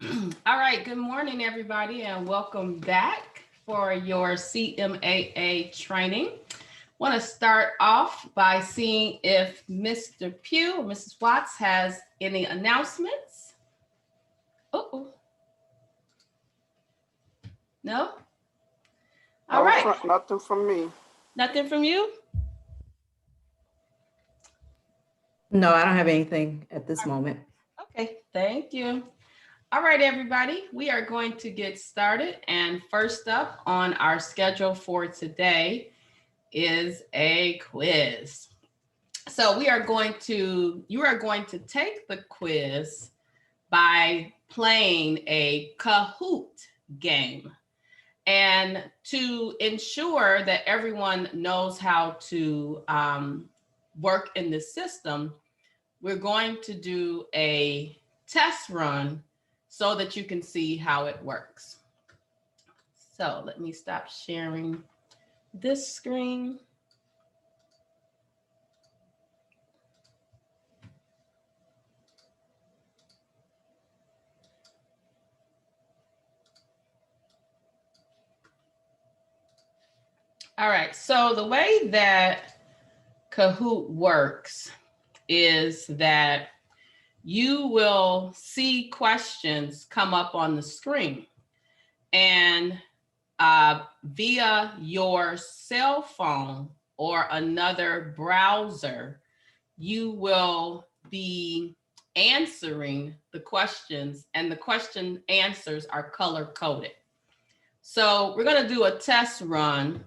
All right, good morning, everybody, and welcome back for your CMAA training. Want to start off by seeing if Mr. Pugh or Mrs. Watts has any announcements. Oh, no? All right, Nothing from me. nothing from you? No, I don't have anything at this moment. Okay, thank you. All right, everybody, we are going to get started. And first up on our schedule for today is a quiz. So you are going to take the quiz by playing a Kahoot game. And to ensure that everyone knows how to work in the system, we're going to do a test run so that you can see how it works. So let me stop sharing this screen. All right, so the way that Kahoot works is that you will see questions come up on the screen, and via your cell phone or another browser, you will be answering the questions, and the question answers are color coded. So we're going to do a test run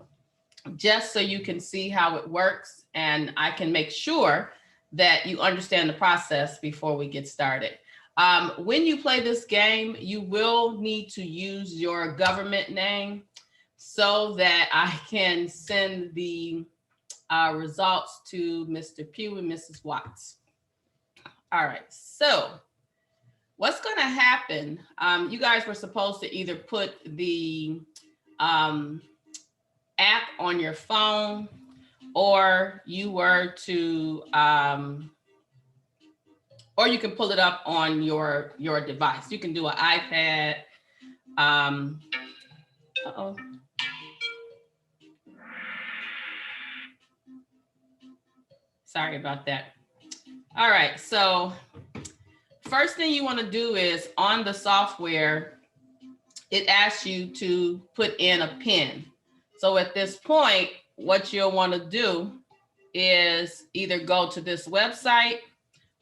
just so you can see how it works, and I can make sure that you understand the process before we get started. When you play this game, you will need to use your government name so that I can send the results to Mr. Pugh and Mrs. Watts. All right, so what's going to happen? You guys were supposed to either put the app on your phone, or you were to or you can pull it up on your device. You can do an iPad. Uh-oh. Sorry about that. All right, so first thing you want to do is on the software, it asks you to put in a PIN. So at this point, what you'll want to do is either go to this website,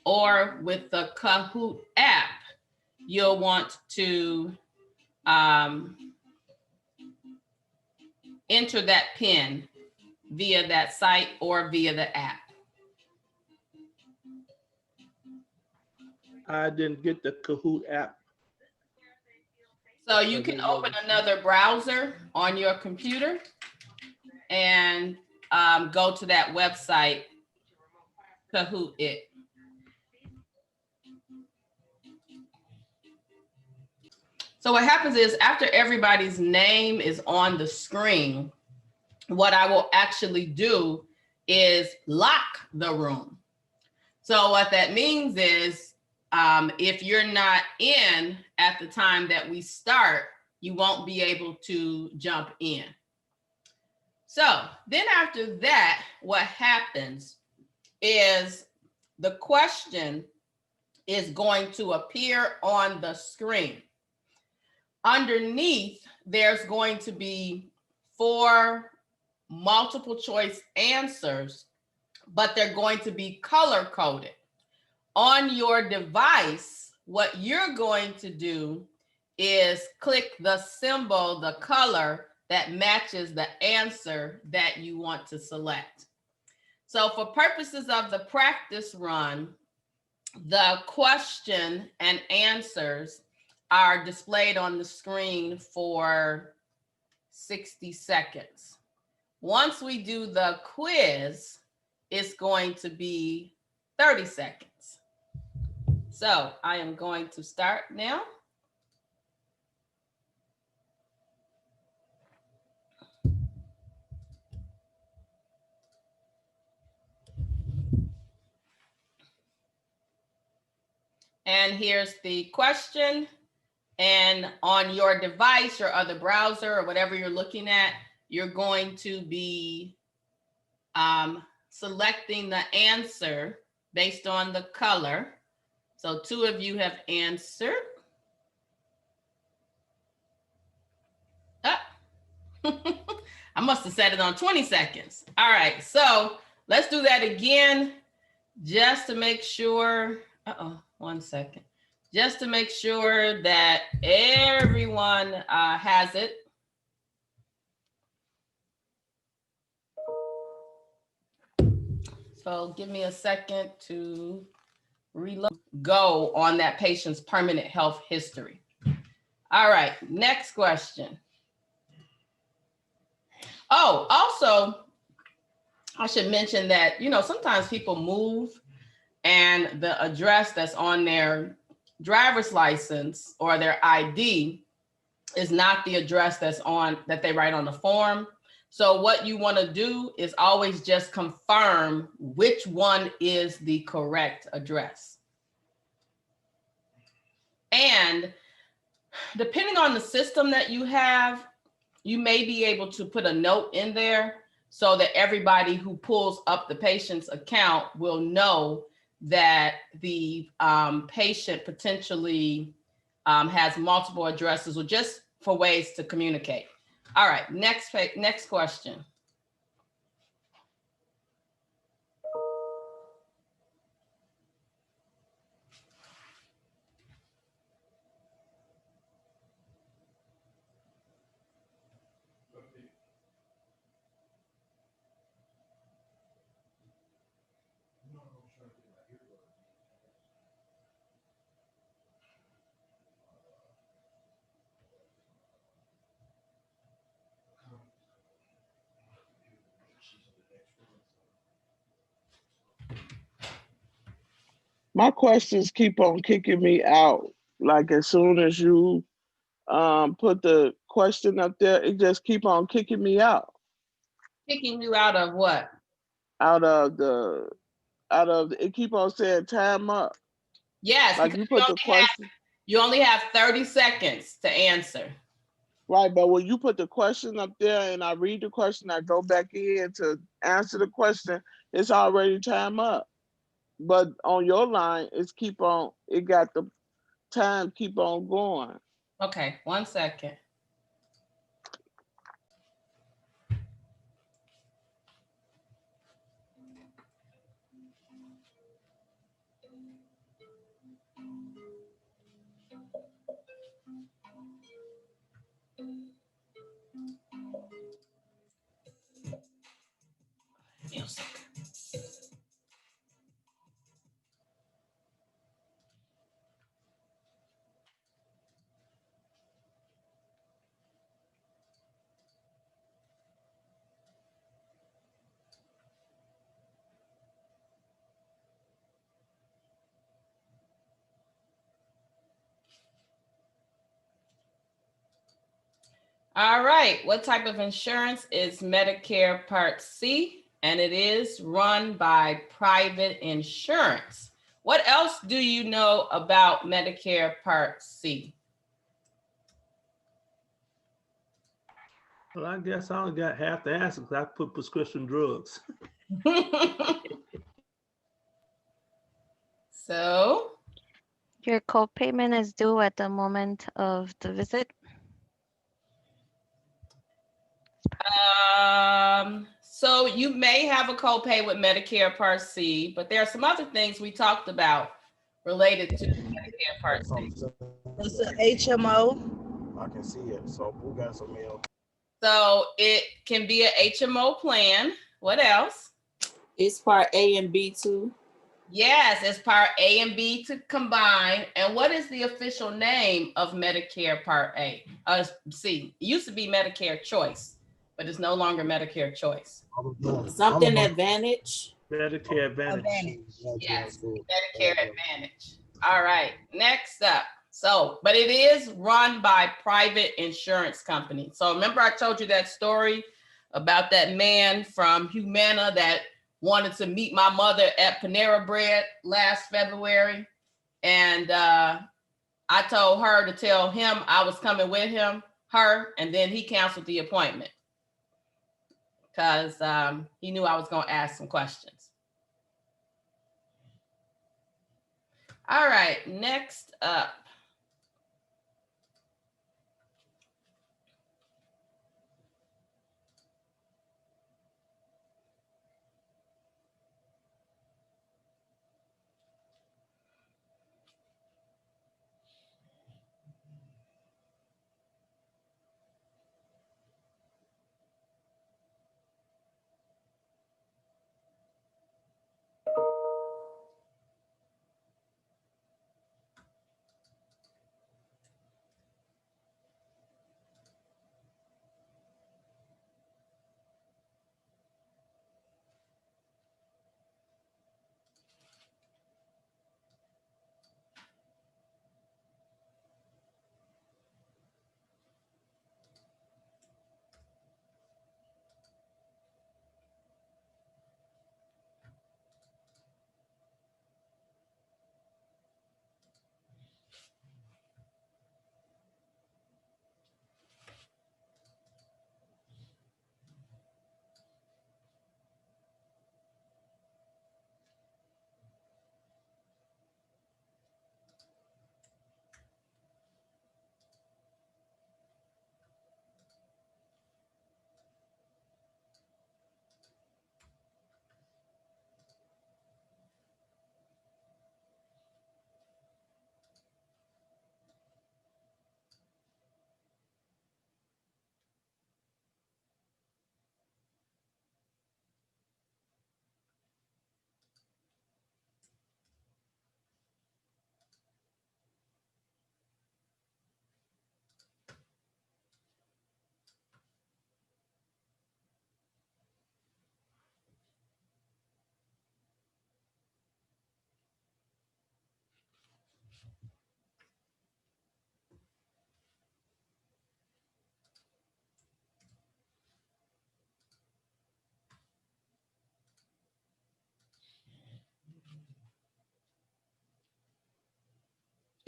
or with the Kahoot app, you'll want to enter that PIN via that site or via the app. I didn't get the Kahoot app. So you can open another browser on your computer and go to that website, Kahoot it. So what happens is after everybody's name is on the screen, what I will actually do is lock the room. So what that means is if you're not in at the time that we start, you won't be able to jump in. So then after that, what happens is the question is going to appear on the screen. Underneath, there's going to be 4 multiple choice answers, but they're going to be color coded. On your device, what you're going to do is click the symbol, the color that matches the answer that you want to select. So for purposes of the practice run, the question and answers are displayed on the screen for 60 seconds. Once we do the quiz, it's going to be 30 seconds. So I am going to start now. And here's the question. And on your device, your other browser or whatever you're looking at, you're going to be selecting the answer based on the color. So 2 of you have answered. I must have set it on 20 seconds. All right, so let's do that again just to make sure. One second. Just to make sure that everyone has it. So give me a second to reload. Go on that patient's permanent health history. All right, next question. Oh, also, I should mention that, you know, sometimes people move and the address that's on their driver's license or their ID is not the address that they write on the form. So what you want to do is always just confirm which one is the correct address. And depending on the system that you have, you may be able to put a note in there so that everybody who pulls up the patient's account will know that the patient potentially has multiple addresses, or just for ways to communicate. All right, next question. My questions keep on kicking me out. Like as soon as you put the question up there, it just keep on kicking me out. Kicking you out of what? Out of it keep on saying time up. Yes, like you put the question. You only have 30 seconds to answer. Right, but when you put the question up there and I read the question, I go back in to answer the question, it's already time up. But on your line, it got the time keep on going. Okay, 1 second. Music. All right, what type of insurance is Medicare Part C? And it is run by private insurance. What else do you know about Medicare Part C? Well, I guess I only got half the answer because I put prescription drugs. So? Your co-payment is due at the moment of the visit. So you may have a copay with Medicare Part C, but there are some other things we talked about related to Medicare Part C. It's an HMO. I can see it. So who got some mail? So it can be a HMO plan. What else? It's part A and B too. Yes, it's Part A and B to combine. And what is the official name of Medicare Part A? C. It used to be Medicare Choice, but it's no longer Medicare Choice. Something Advantage. Medicare Advantage. Yes, Medicare Advantage. All right, next up. So, but it is run by private insurance company. So remember I told you that story about that man from Humana that wanted to meet my mother at Panera Bread last February. And I told her to tell him I was coming with her, and then he canceled the appointment because he knew I was going to ask some questions. All right, next up.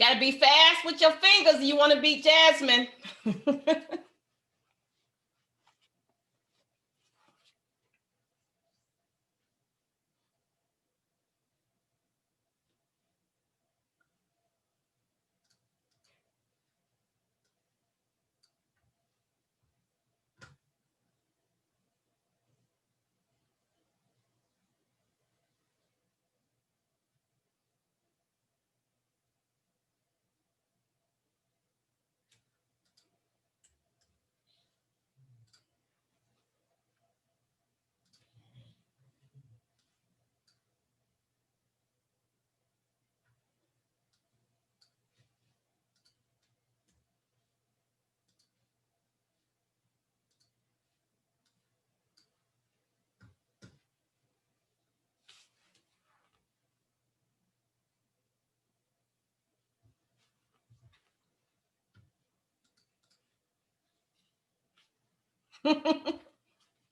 Got to be fast with your fingers if you want to beat Jasmine.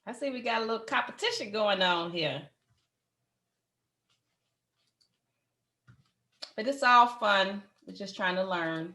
I see we got a little competition going on here. But it's all fun. We're just trying to learn.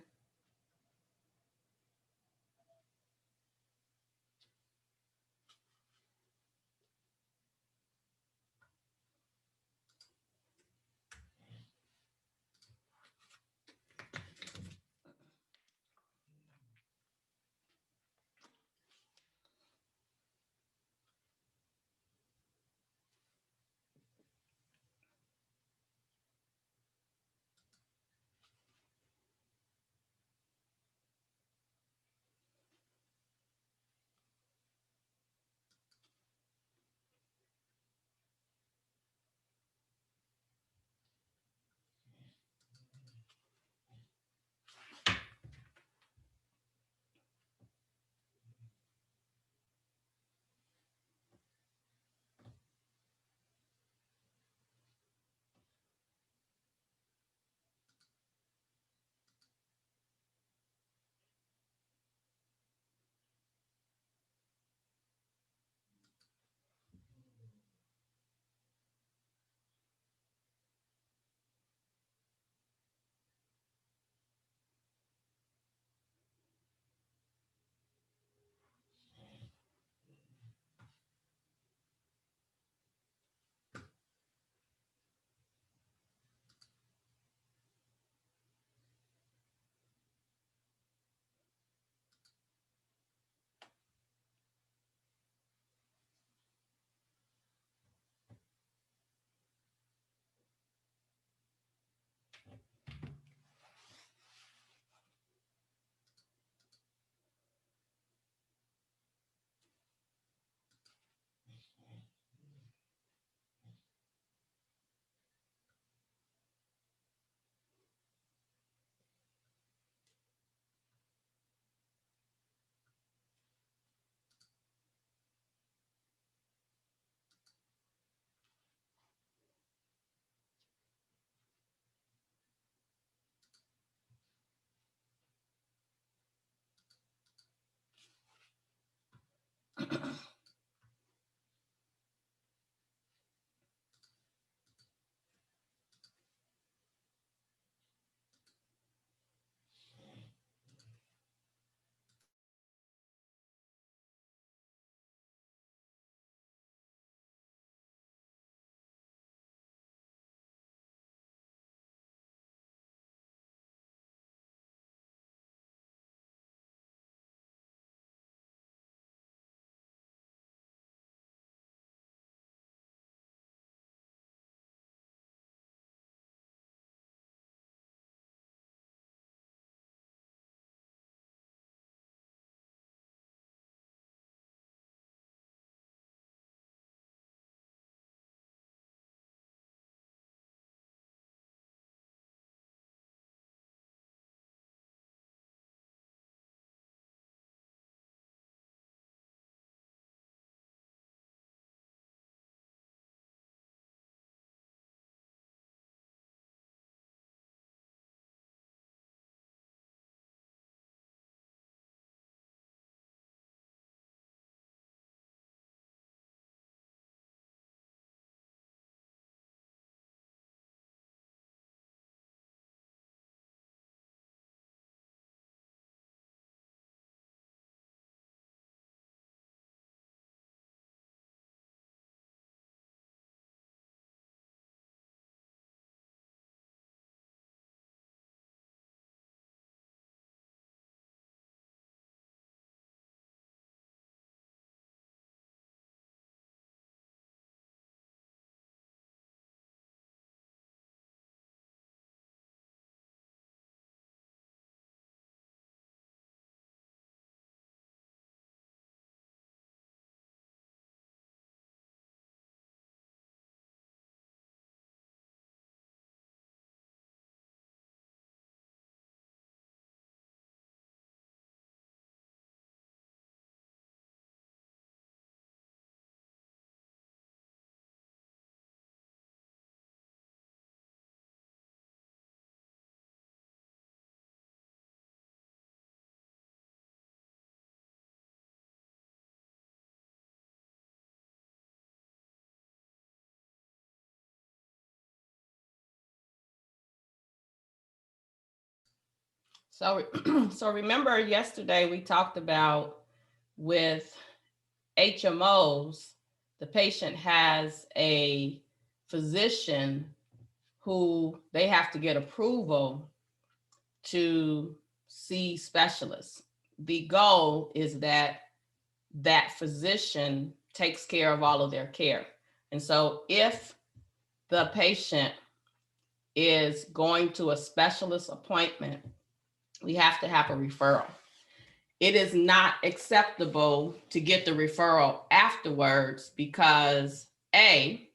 So, so remember yesterday we talked about with HMOs, the patient has a physician who they have to get approval to see specialists. The goal is that that physician takes care of all of their care. And so if the patient is going to a specialist appointment, we have to have a referral. It is not acceptable to get the referral afterwards because A,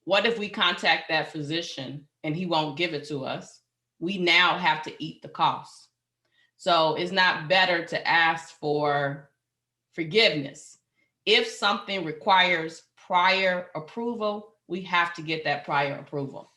what if we contact that physician and he won't give it to us? We now have to eat the cost. So it's not better to ask for forgiveness. If something requires prior approval, we have to get that prior approval.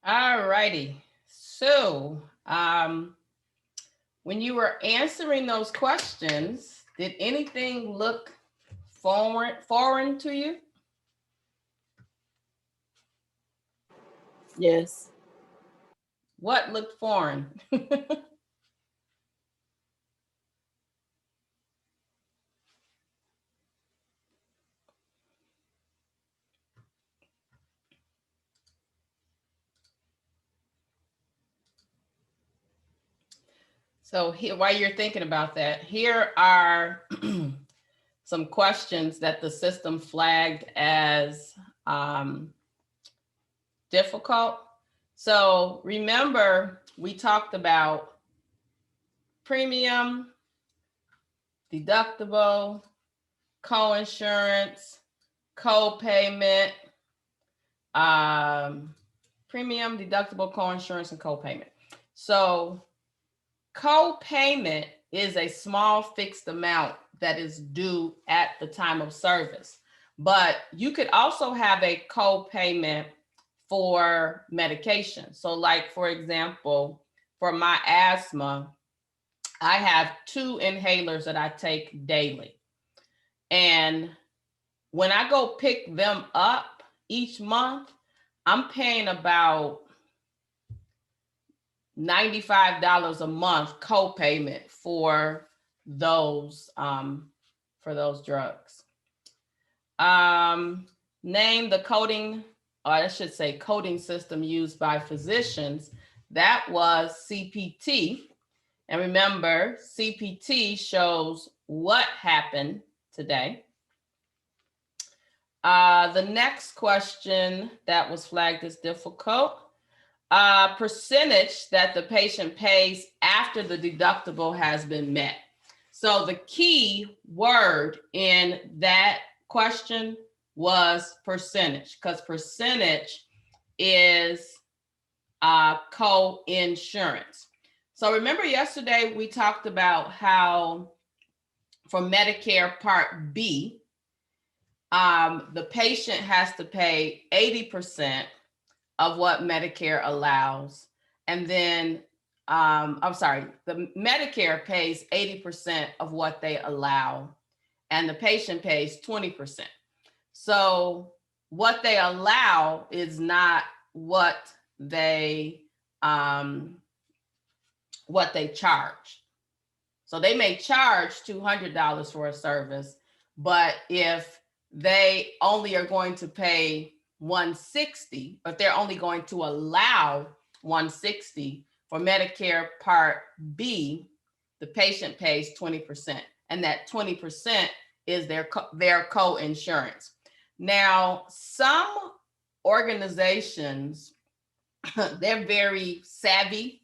All righty. So when you were answering those questions, did anything look foreign to you? Yes. What looked foreign? So here, while you're thinking about that, here are some questions that the system flagged as difficult. So remember, we talked about premium, deductible, co-insurance, co-payment, premium, deductible, co-insurance, and co-payment. So co-payment is a small fixed amount that is due at the time of service. But you could also have a co-payment for medication. So like, for example, for my asthma, I have 2 inhalers that I take daily. And when I go pick them up each month, I'm paying about $95 a month co-payment for those drugs. Name the coding, or I should say coding system used by physicians. That was CPT. And remember, CPT shows what happened today. The next question that was flagged as difficult, percentage that the patient pays after the deductible has been met. So the key word in that question was percentage, because percentage is co-insurance. So remember yesterday we talked about how for Medicare Part B, the patient has to pay 80% of what Medicare allows. And then, the Medicare pays 80% of what they allow, and the patient pays 20%. So what they allow is not what they charge. So they may charge $200 for a service, but if they only are going to pay $160, if they're only going to allow $160 for Medicare Part B, the patient pays 20%, and that 20% is their co-insurance. Now, some organizations, they're very savvy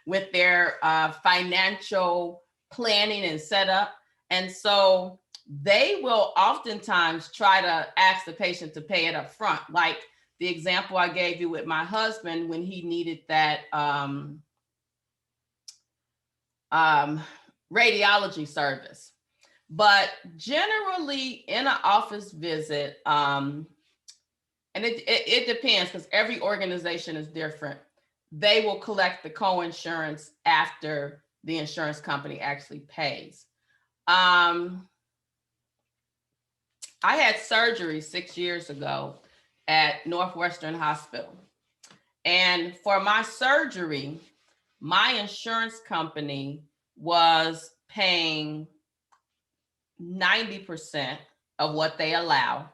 with their financial planning and setup. And so they will oftentimes try to ask the patient to pay it up front. Like the example I gave you with my husband when he needed that radiology service. But generally in an office visit, and it depends because every organization is different, they will collect the co-insurance after the insurance company actually pays. I had surgery 6 years ago at Northwestern Hospital. And for my surgery, my insurance company was paying 90% of what they allow.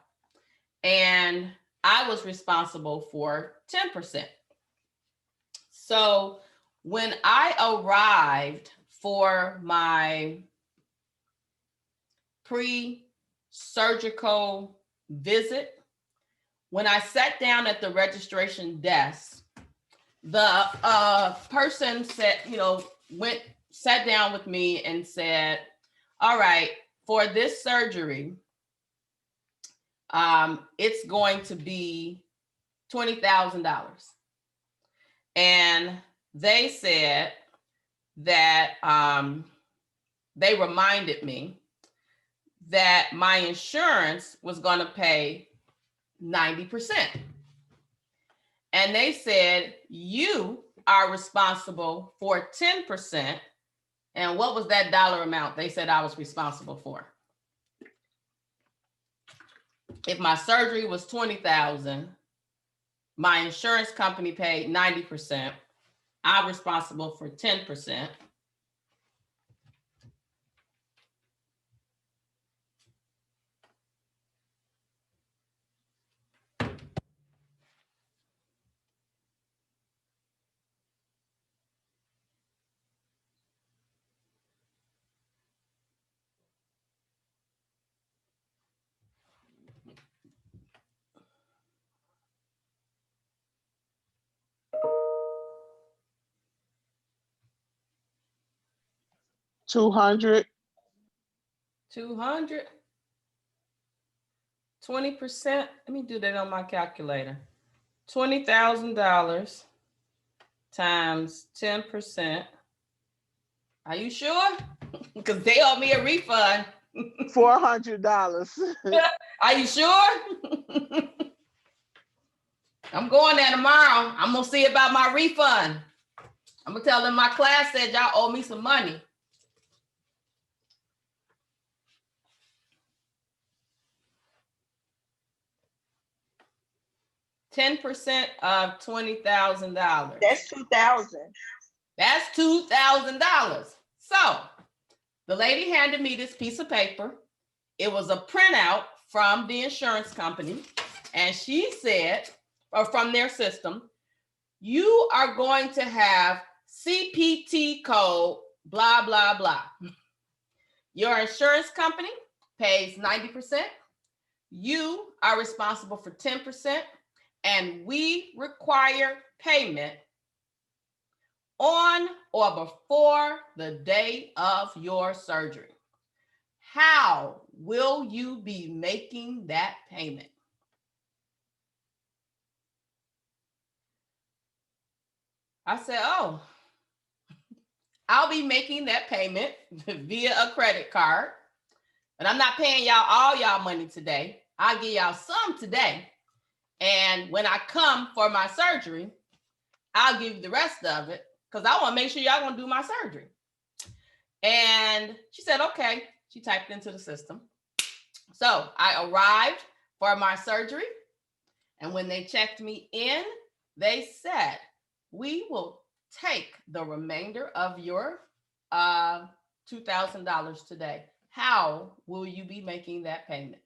And I was responsible for 10%. So when I arrived for my pre-surgical visit, when I sat down at the registration desk, the person said, sat down with me and said, all right, for this surgery, it's going to be $20,000. And they said that they reminded me that my insurance was going to pay 90%. and they said you are responsible for 10%. And what was that dollar amount they said I was responsible for? If my surgery was $20,000, my insurance company paid 90%. I'm responsible for 10%. $200. 200, 20%. Let me do that on my calculator. $20,000 times 10%. Are you sure? Because they owe me a refund. $400. Are you sure? I'm going there tomorrow. I'm gonna see about my refund. I'm gonna tell them my class said y'all owe me some money. $10% of $20,000. That's 2,000. That's $2,000. So the lady handed me this piece of paper. It was a printout from the insurance company. And she said, or from their system, you are going to have CPT code, blah, blah, blah. Your insurance company pays 90%. You are responsible for 10%. And we require payment on or before the day of your surgery. How will you be making that payment? I said, oh, I'll be making that payment via a credit card. And I'm not paying y'all all y'all money today. I'll give y'all some today. And when I come for my surgery, I'll give you the rest of it because I want to make sure y'all gonna do my surgery. And she said, okay. She typed into the system. So I arrived for my surgery. And when they checked me in, they said, we will take the remainder of your $2,000 today. How will you be making that payment?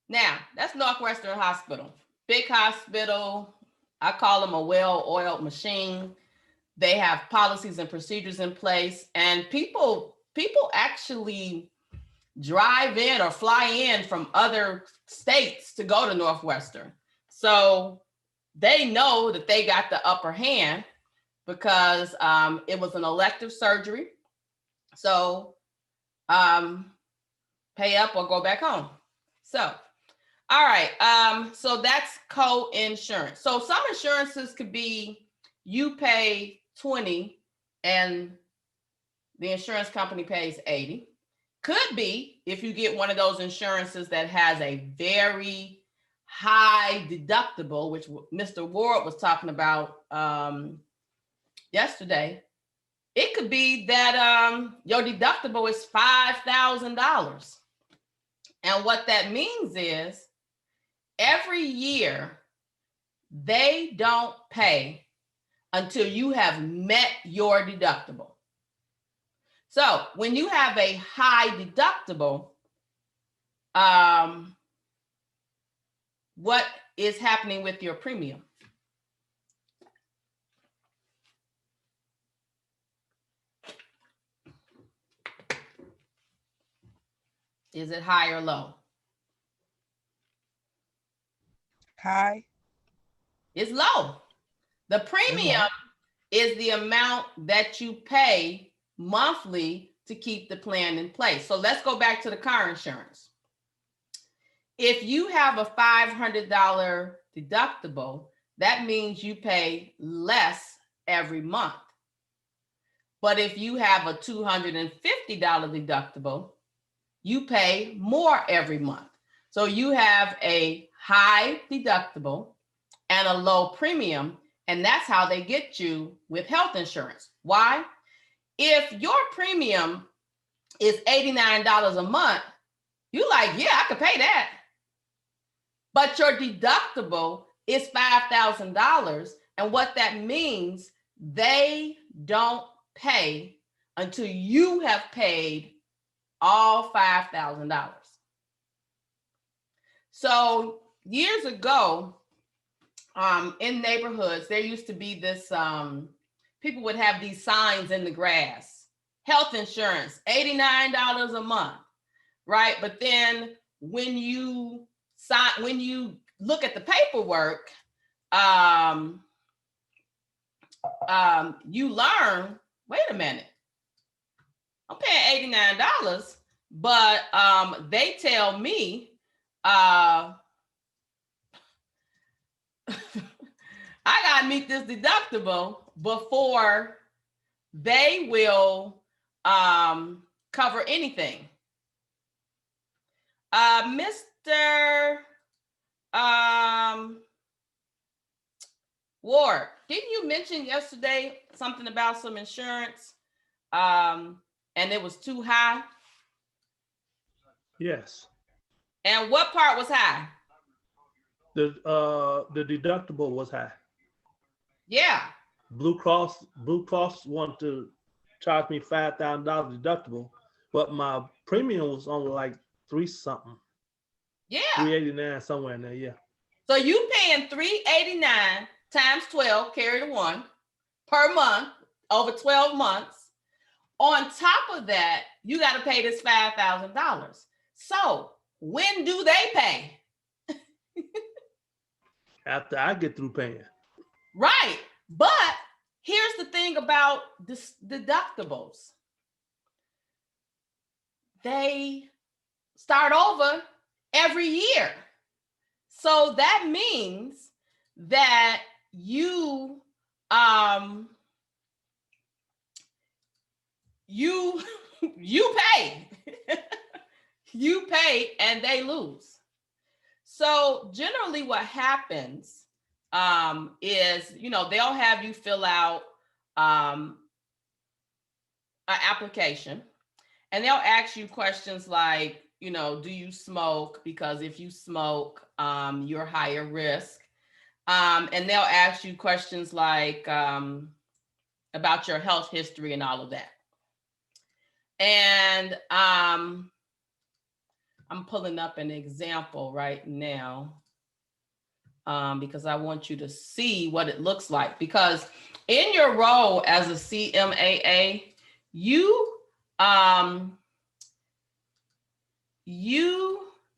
Now, that's Northwestern Hospital. Big hospital. I call them a well-oiled machine. They have policies and procedures in place, and people actually drive in or fly in from other states to go to Northwestern. So they know that they got the upper hand because it was an elective surgery. So pay up or go back home. So, all right. So that's co-insurance. So some insurances could be you pay 20 and the insurance company pays 80. Could be if you get one of those insurances that has a very high deductible, which Mr. Ward was talking about yesterday. It could be that your deductible is $5,000. And what that means is every year they don't pay until you have met your deductible. So when you have a high deductible, what is happening with your premium? Is it high or low? Hi. It's low. The premium is the amount that you pay monthly to keep the plan in place. So let's go back to the car insurance. If you have a $500 deductible, that means you pay less every month. But if you have a $250 deductible, you pay more every month. So you have a high deductible and a low premium, and that's how they get you with health insurance. Why? If your premium is $89 a month, you like, yeah, I could pay that. But your deductible is $5,000. And what that means, they don't pay until you have paid all $5,000. So years ago, in neighborhoods, there used to be this, people would have these signs in the grass, health insurance, $89 a month, right? But then when you look at the paperwork, you learn, wait a minute, I'm paying $89, but they tell me I gotta meet this deductible before they will cover anything. Mr. Ward, didn't you mention yesterday something about some insurance and it was too high? Yes. And what part was high? The deductible was high. Yeah. Blue Cross wanted to charge me $5,000 deductible, but my premium was only like $3 something. Yeah. $389 somewhere in there. Yeah. So you paying $389 times 12, carry the one, per month over 12 months. On top of that, you got to pay this $5,000. So when do they pay? After I get through paying. Right. But here's the thing about this deductibles. They start over every year. So that means that you pay. You pay and they lose. So generally what happens is, they'll have you fill out an application, and they'll ask you questions like, do you smoke? Because if you smoke, you're higher risk. And they'll ask you questions like about your health history and all of that. And I'm pulling up an example right now because I want you to see what it looks like. Because in your role as a CMAA, you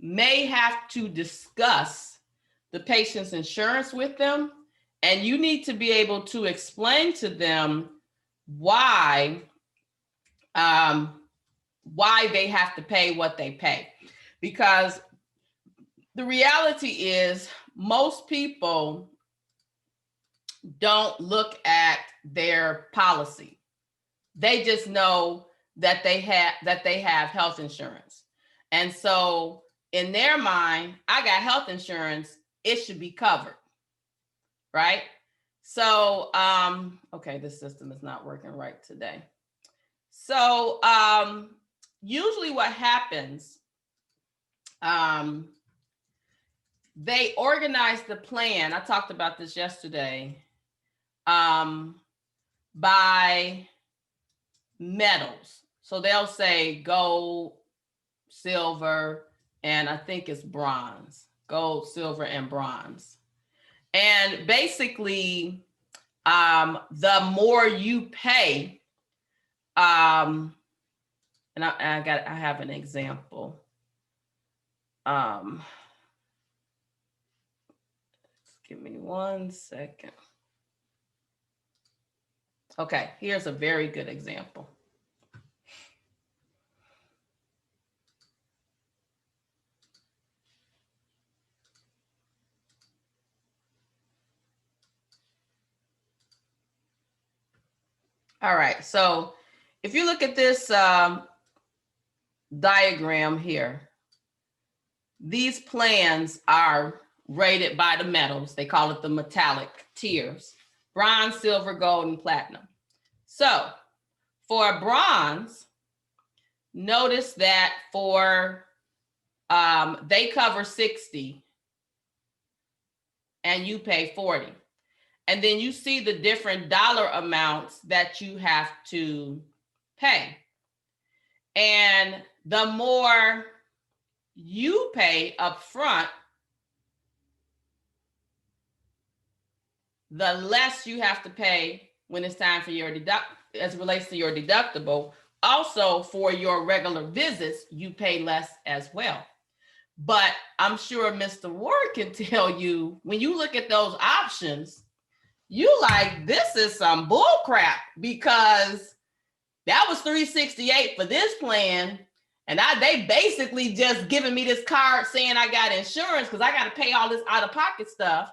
may have to discuss the patient's insurance with them, and you need to be able to explain to them why they have to pay what they pay. Because the reality is most people don't look at their policy. They just know that they have health insurance. And so in their mind, I got health insurance, it should be covered, right? So, okay, this system is not working right today. So usually what happens, they organize the plan. I talked about this yesterday, by metals. So they'll say gold, silver, and I think it's bronze. Gold, silver, and bronze. And basically, the more you pay, and I have an example. Give me 1 second. Okay, here's a very good example. All right, so if you look at this diagram here, these plans are rated by the metals. They call it the metallic tiers: bronze, silver, gold, and platinum. So for bronze, notice that for they cover 60 and you pay 40. And then you see the different dollar amounts that you have to pay. And the more you pay up front, the less you have to pay when it's time for your as it relates to your deductible. Also, for your regular visits, you pay less as well. But I'm sure Mr. Ward can tell you, when you look at those options, you like, this is some bull crap, because that was $368 for this plan. And they basically just giving me this card saying I got insurance because I got to pay all this out-of-pocket stuff.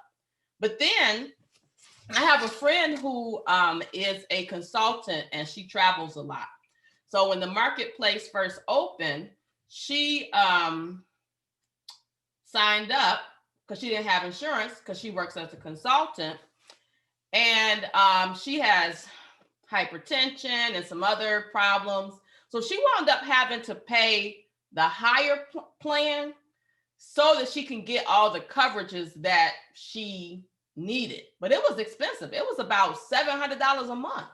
But then I have a friend who is a consultant, and she travels a lot. So when the marketplace first opened, she signed up because she didn't have insurance, because she works as a consultant. And she has hypertension and some other problems. So she wound up having to pay the higher plan so that she can get all the coverages that she needed. But it was expensive. It was about $700 a month.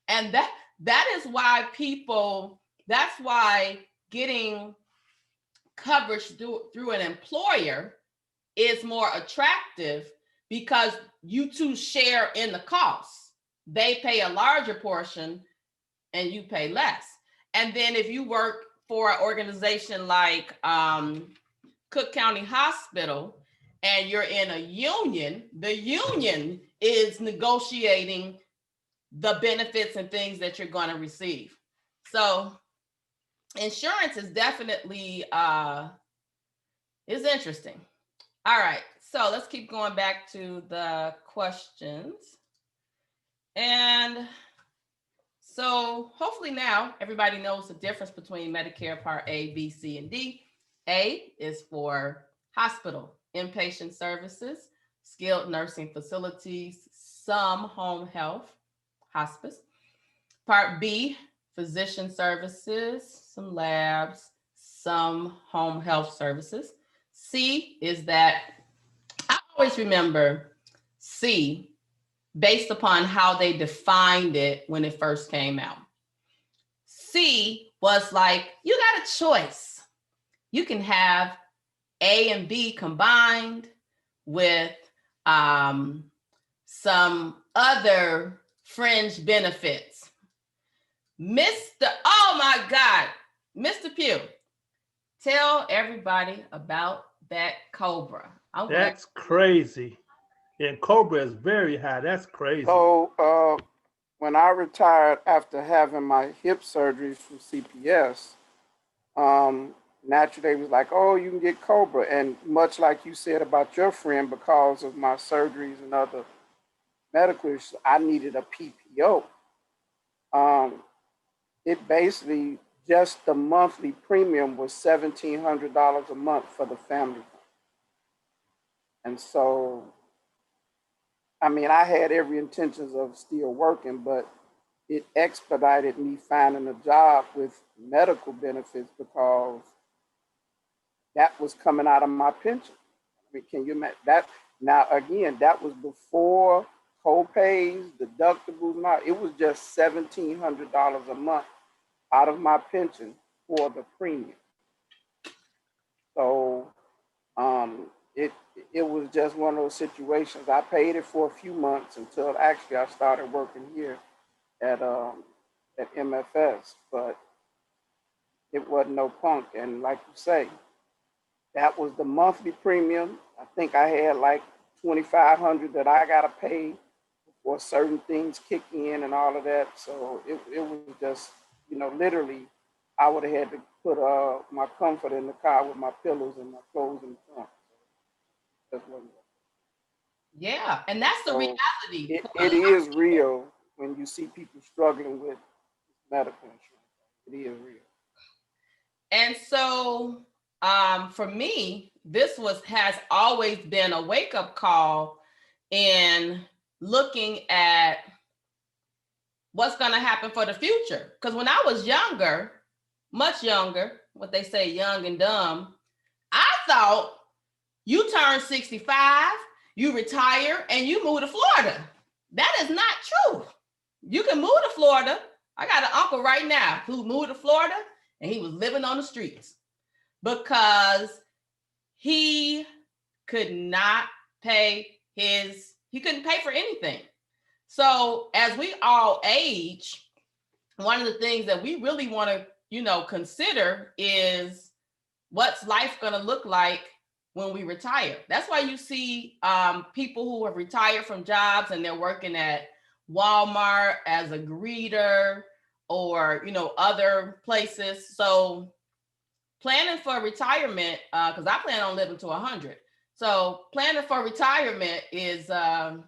And that is why that's why getting coverage through an employer is more attractive, because you two share in the costs. They pay a larger portion and you pay less. And then if you work for an organization like Cook County Hospital and you're in a union, the union is negotiating the benefits and things that you're going to receive. So insurance is definitely is interesting. All right, so let's keep going back to the questions. And so hopefully now everybody knows the difference between Medicare Part A, B, C, and D. A is for hospital, inpatient services, skilled nursing facilities, some home health, hospice. Part B, physician services, some labs, some home health services. C is that, I always remember C based upon how they defined it when it first came out. C was like, you got a choice. You can have A and B combined with some other fringe benefits. Oh my God, Mr. Pugh, tell everybody about that COBRA. That's crazy. And Cobra is very high. That's crazy. So when I retired after having my hip surgery from CPS, naturally they was like, oh, you can get COBRA. And much like you said about your friend, because of my surgeries and other medical issues, I needed a PPO. It basically, just the monthly premium was $1,700 a month for the family. And so, I mean, I had every intentions of still working, but it expedited me finding a job with medical benefits because that was coming out of my pension. I mean, can you imagine that? Now, again, that was before co-pays, deductibles, not. It was just $1,700 a month out of my pension for the premium. So it was just one of those situations. I paid it for a few months until actually I started working here at MFS, but it wasn't no punk. And like you say, that was the monthly premium. I think I had like $2,500 that I gotta pay before certain things kick in and all of that. So it was just, you know, literally, I would have had to put my comfort in the car with my pillows and my clothes in the trunk. That's what it was. Yeah, and that's the reality. It is real when you see people struggling with medical insurance. It is real. And so for me, this has always been a wake-up call in looking at what's going to happen for the future. Because when I was younger, much younger, what they say, young and dumb, I thought you turn 65, you retire, and you move to Florida. That is not true. You can move to Florida. I got an uncle right now who moved to Florida, and he was living on the streets because he could not pay he couldn't pay for anything. So as we all age, one of the things that we really want to, consider is what's life going to look like when we retire. That's why you see people who have retired from jobs and they're working at Walmart as a greeter or, other places. So planning for retirement, because I plan on living to 100. So planning for retirement is a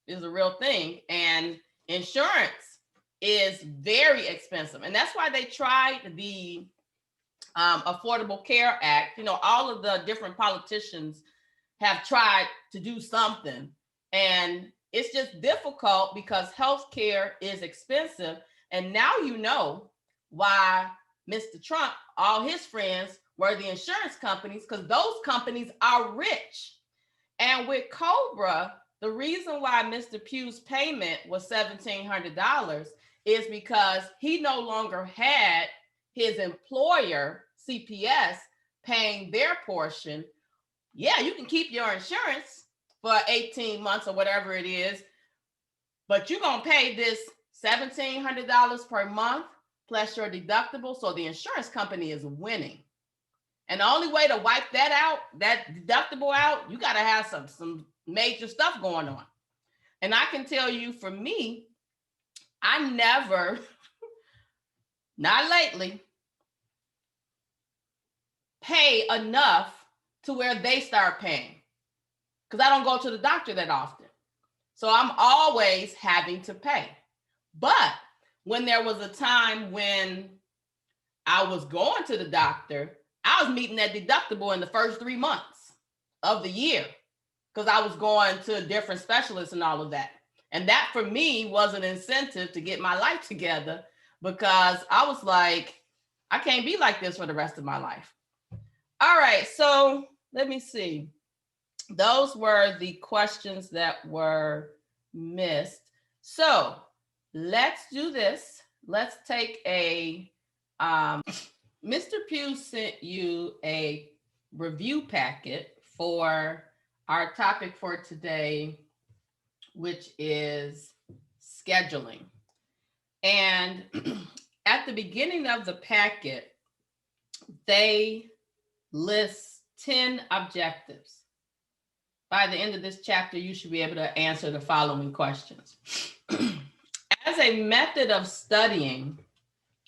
real thing. And insurance is very expensive. And that's why they tried the Affordable Care Act. All of the different politicians have tried to do something. And it's just difficult because healthcare is expensive. And now you know why Mr. Trump, all his friends were the insurance companies, because those companies are rich. And with COBRA, the reason why Mr. Pugh's payment was $1,700 is because he no longer had his employer, CPS, paying their portion. Yeah, you can keep your insurance for 18 months or whatever it is, but you're going to pay this $1,700 per month plus your deductible. So the insurance company is winning. And the only way to wipe that out, that deductible out, you got to have some major stuff going on. And I can tell you, for me, I never, not lately, pay enough to where they start paying, because I don't go to the doctor that often. So I'm always having to pay. But when there was a time when I was going to the doctor, I was meeting that deductible in the first 3 months of the year because I was going to different specialists and all of that. And that for me was an incentive to get my life together, because I was like, I can't be like this for the rest of my life. All right, so let me see. Those were the questions that were missed. So let's do this. Let's take Mr. Pugh sent you a review packet for our topic for today, which is scheduling. And at the beginning of the packet, they list 10 objectives. By the end of this chapter, you should be able to answer the following questions. As a method of studying,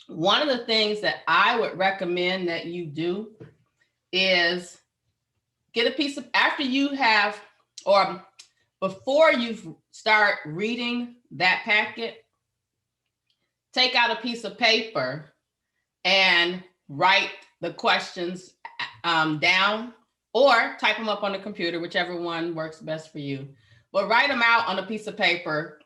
one of the things that I would recommend that you do is get a piece of, after you have, or before you start reading that packet, take out a piece of paper and write the questions down, or type them up on the computer, whichever one works best for you. But write them out on a piece of paper,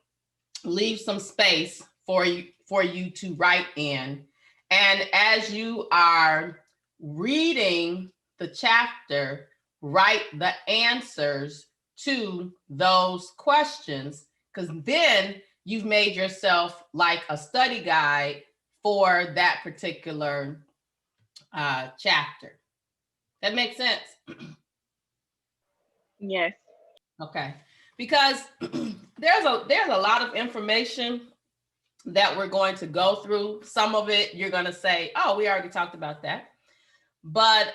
leave some space for you to write in. And as you are reading the chapter, write the answers to those questions, because then you've made yourself like a study guide for that particular chapter. That makes sense? Yes. Okay, because there's a lot of information that we're going to go through. Some of it you're going to say, oh, we already talked about that. But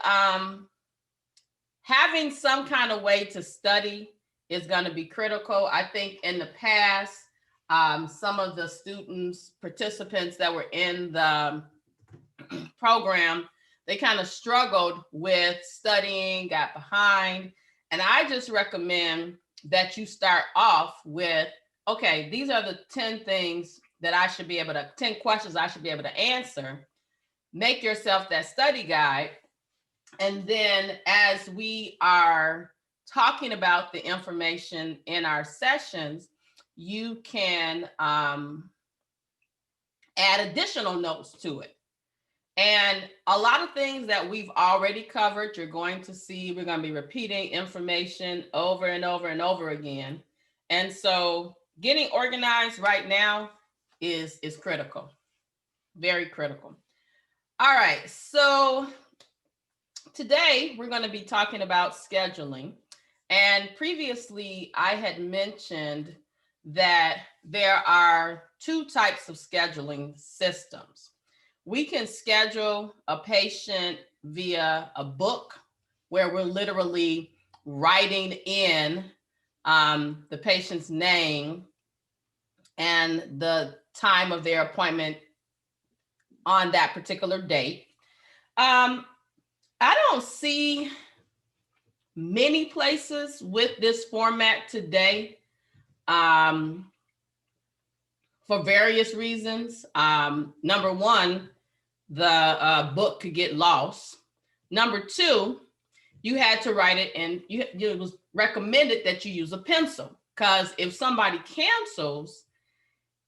having some kind of way to study is going to be critical. I think in the past, some of the students, participants that were in the program, they kind of struggled with studying, got behind. And I just recommend that you start off with, okay, these are the 10 things that I should be able to, 10 questions I should be able to answer. Make yourself that study guide. And then as we are talking about the information in our sessions, you can add additional notes to it. And a lot of things that we've already covered, you're going to see, we're going to be repeating information over and over and over again. And so getting organized right now is critical, very critical. All right, so today we're going to be talking about scheduling. And previously I had mentioned that there are two types of scheduling systems. We can schedule a patient via a book where we're literally writing in the patient's name and the time of their appointment on that particular date. I don't see many places with this format today for various reasons. Number one, the book could get lost. Number two, you had to write it in, it was recommended that you use a pencil, because if somebody cancels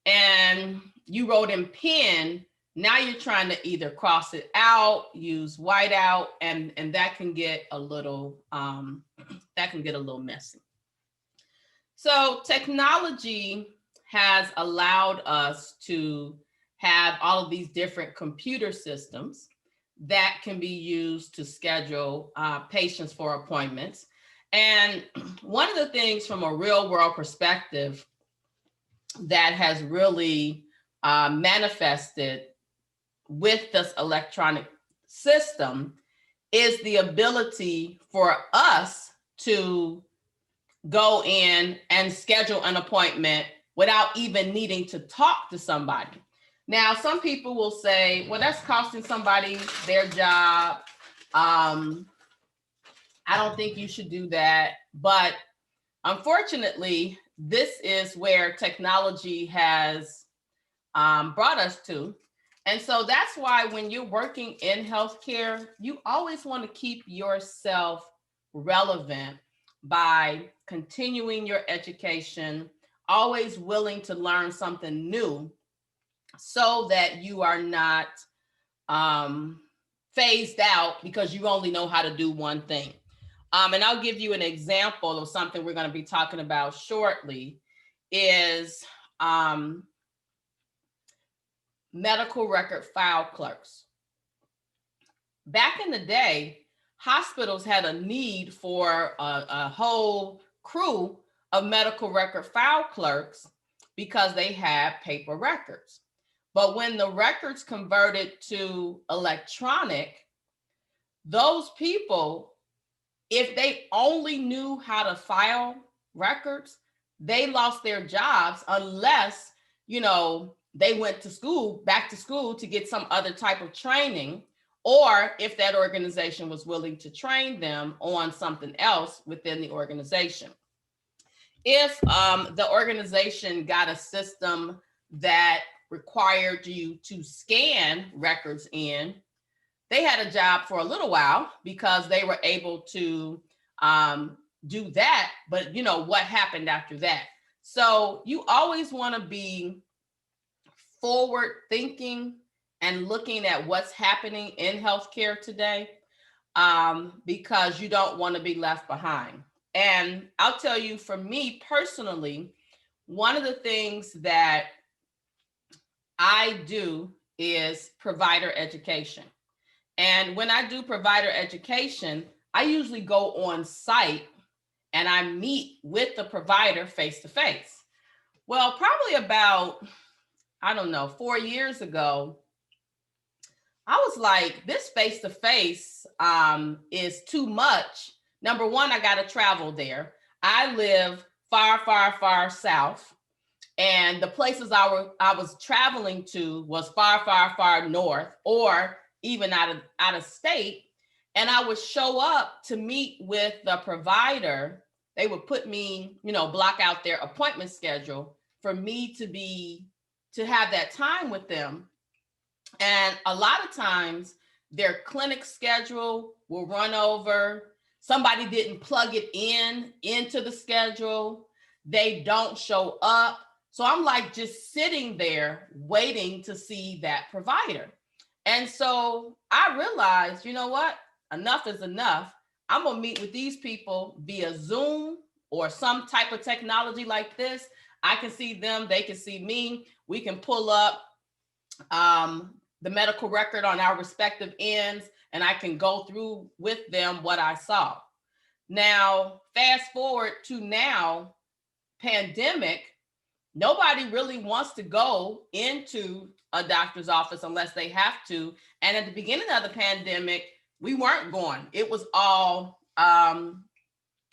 and you wrote in pen, now you're trying to either cross it out, use whiteout, and that can get a little messy. So technology has allowed us to have all of these different computer systems that can be used to schedule patients for appointments. And one of the things from a real world perspective that has really manifested with this electronic system is the ability for us to go in and schedule an appointment without even needing to talk to somebody. Now, some people will say, well, that's costing somebody their job. I don't think you should do that. But unfortunately, this is where technology has brought us to. And so that's why when you're working in healthcare, you always want to keep yourself relevant by continuing your education, always willing to learn something new, so that you are not phased out because you only know how to do one thing. And I'll give you an example of something we're going to be talking about shortly is medical record file clerks. Back in the day, hospitals had a need for a whole crew of medical record file clerks because they had paper records. But when the records converted to electronic, those people, if they only knew how to file records, they lost their jobs unless, they went to school, back to school to get some other type of training, or if that organization was willing to train them on something else within the organization. If the organization got a system that required you to scan records in, they had a job for a little while because they were able to do that. But what happened after that? So you always want to be forward thinking and looking at what's happening in healthcare today, because you don't want to be left behind. And I'll tell you, for me personally, one of the things that I do is provider education. And when I do provider education, I usually go on site and I meet with the provider face to face. Well, probably about, 4 years ago, I was like, this face to face is too much. Number one, I got to travel there. I live far, far, far south. And the places I was traveling to was far, far, far north, or even out of state. And I would show up to meet with the provider. They would put me, block out their appointment schedule for me to have that time with them. And a lot of times their clinic schedule will run over. Somebody didn't plug it into the schedule. They don't show up. So I'm like just sitting there waiting to see that provider. And so I realized, you know what? Enough is enough. I'm going to meet with these people via Zoom or some type of technology like this. I can see them, they can see me. We can pull up the medical record on our respective ends, and I can go through with them what I saw. Now, fast forward to now, pandemic, nobody really wants to go into a doctor's office unless they have to. And at the beginning of the pandemic, we weren't going. It was all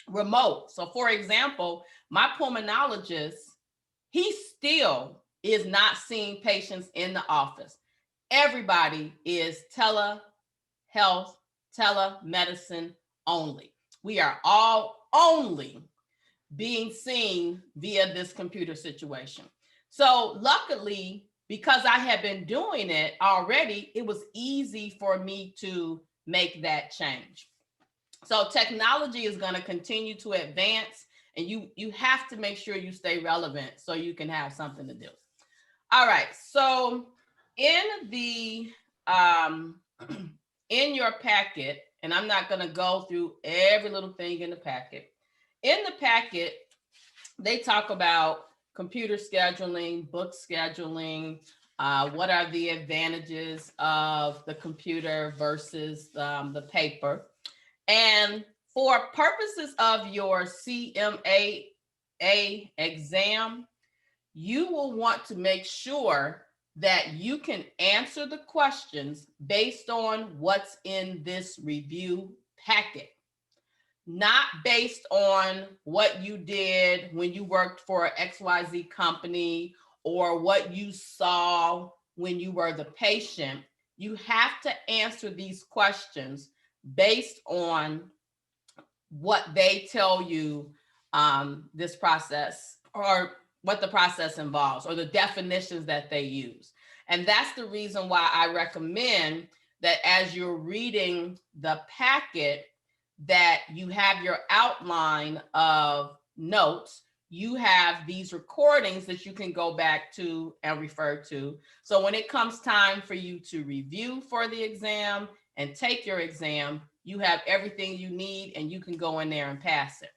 remote. So for example, my pulmonologist, he still is not seeing patients in the office. Everybody is telehealth, telemedicine only. We are all only being seen via this computer situation. So luckily, because I had been doing it already, it was easy for me to make that change. So technology is going to continue to advance, and you have to make sure you stay relevant so you can have something to do. All right, so in the in your packet, and I'm not going to go through every little thing in the packet. In the packet, they talk about computer scheduling, book scheduling, what are the advantages of the computer versus the paper. And for purposes of your CMAAA exam, you will want to make sure that you can answer the questions based on what's in this review packet, not based on what you did when you worked for an XYZ company or what you saw when you were the patient. You have to answer these questions based on what they tell you this process, or what the process involves, or the definitions that they use. And that's the reason why I recommend that as you're reading the packet, that you have your outline of notes. You have these recordings that you can go back to and refer to. So when it comes time for you to review for the exam and take your exam, you have everything you need and you can go in there and pass it.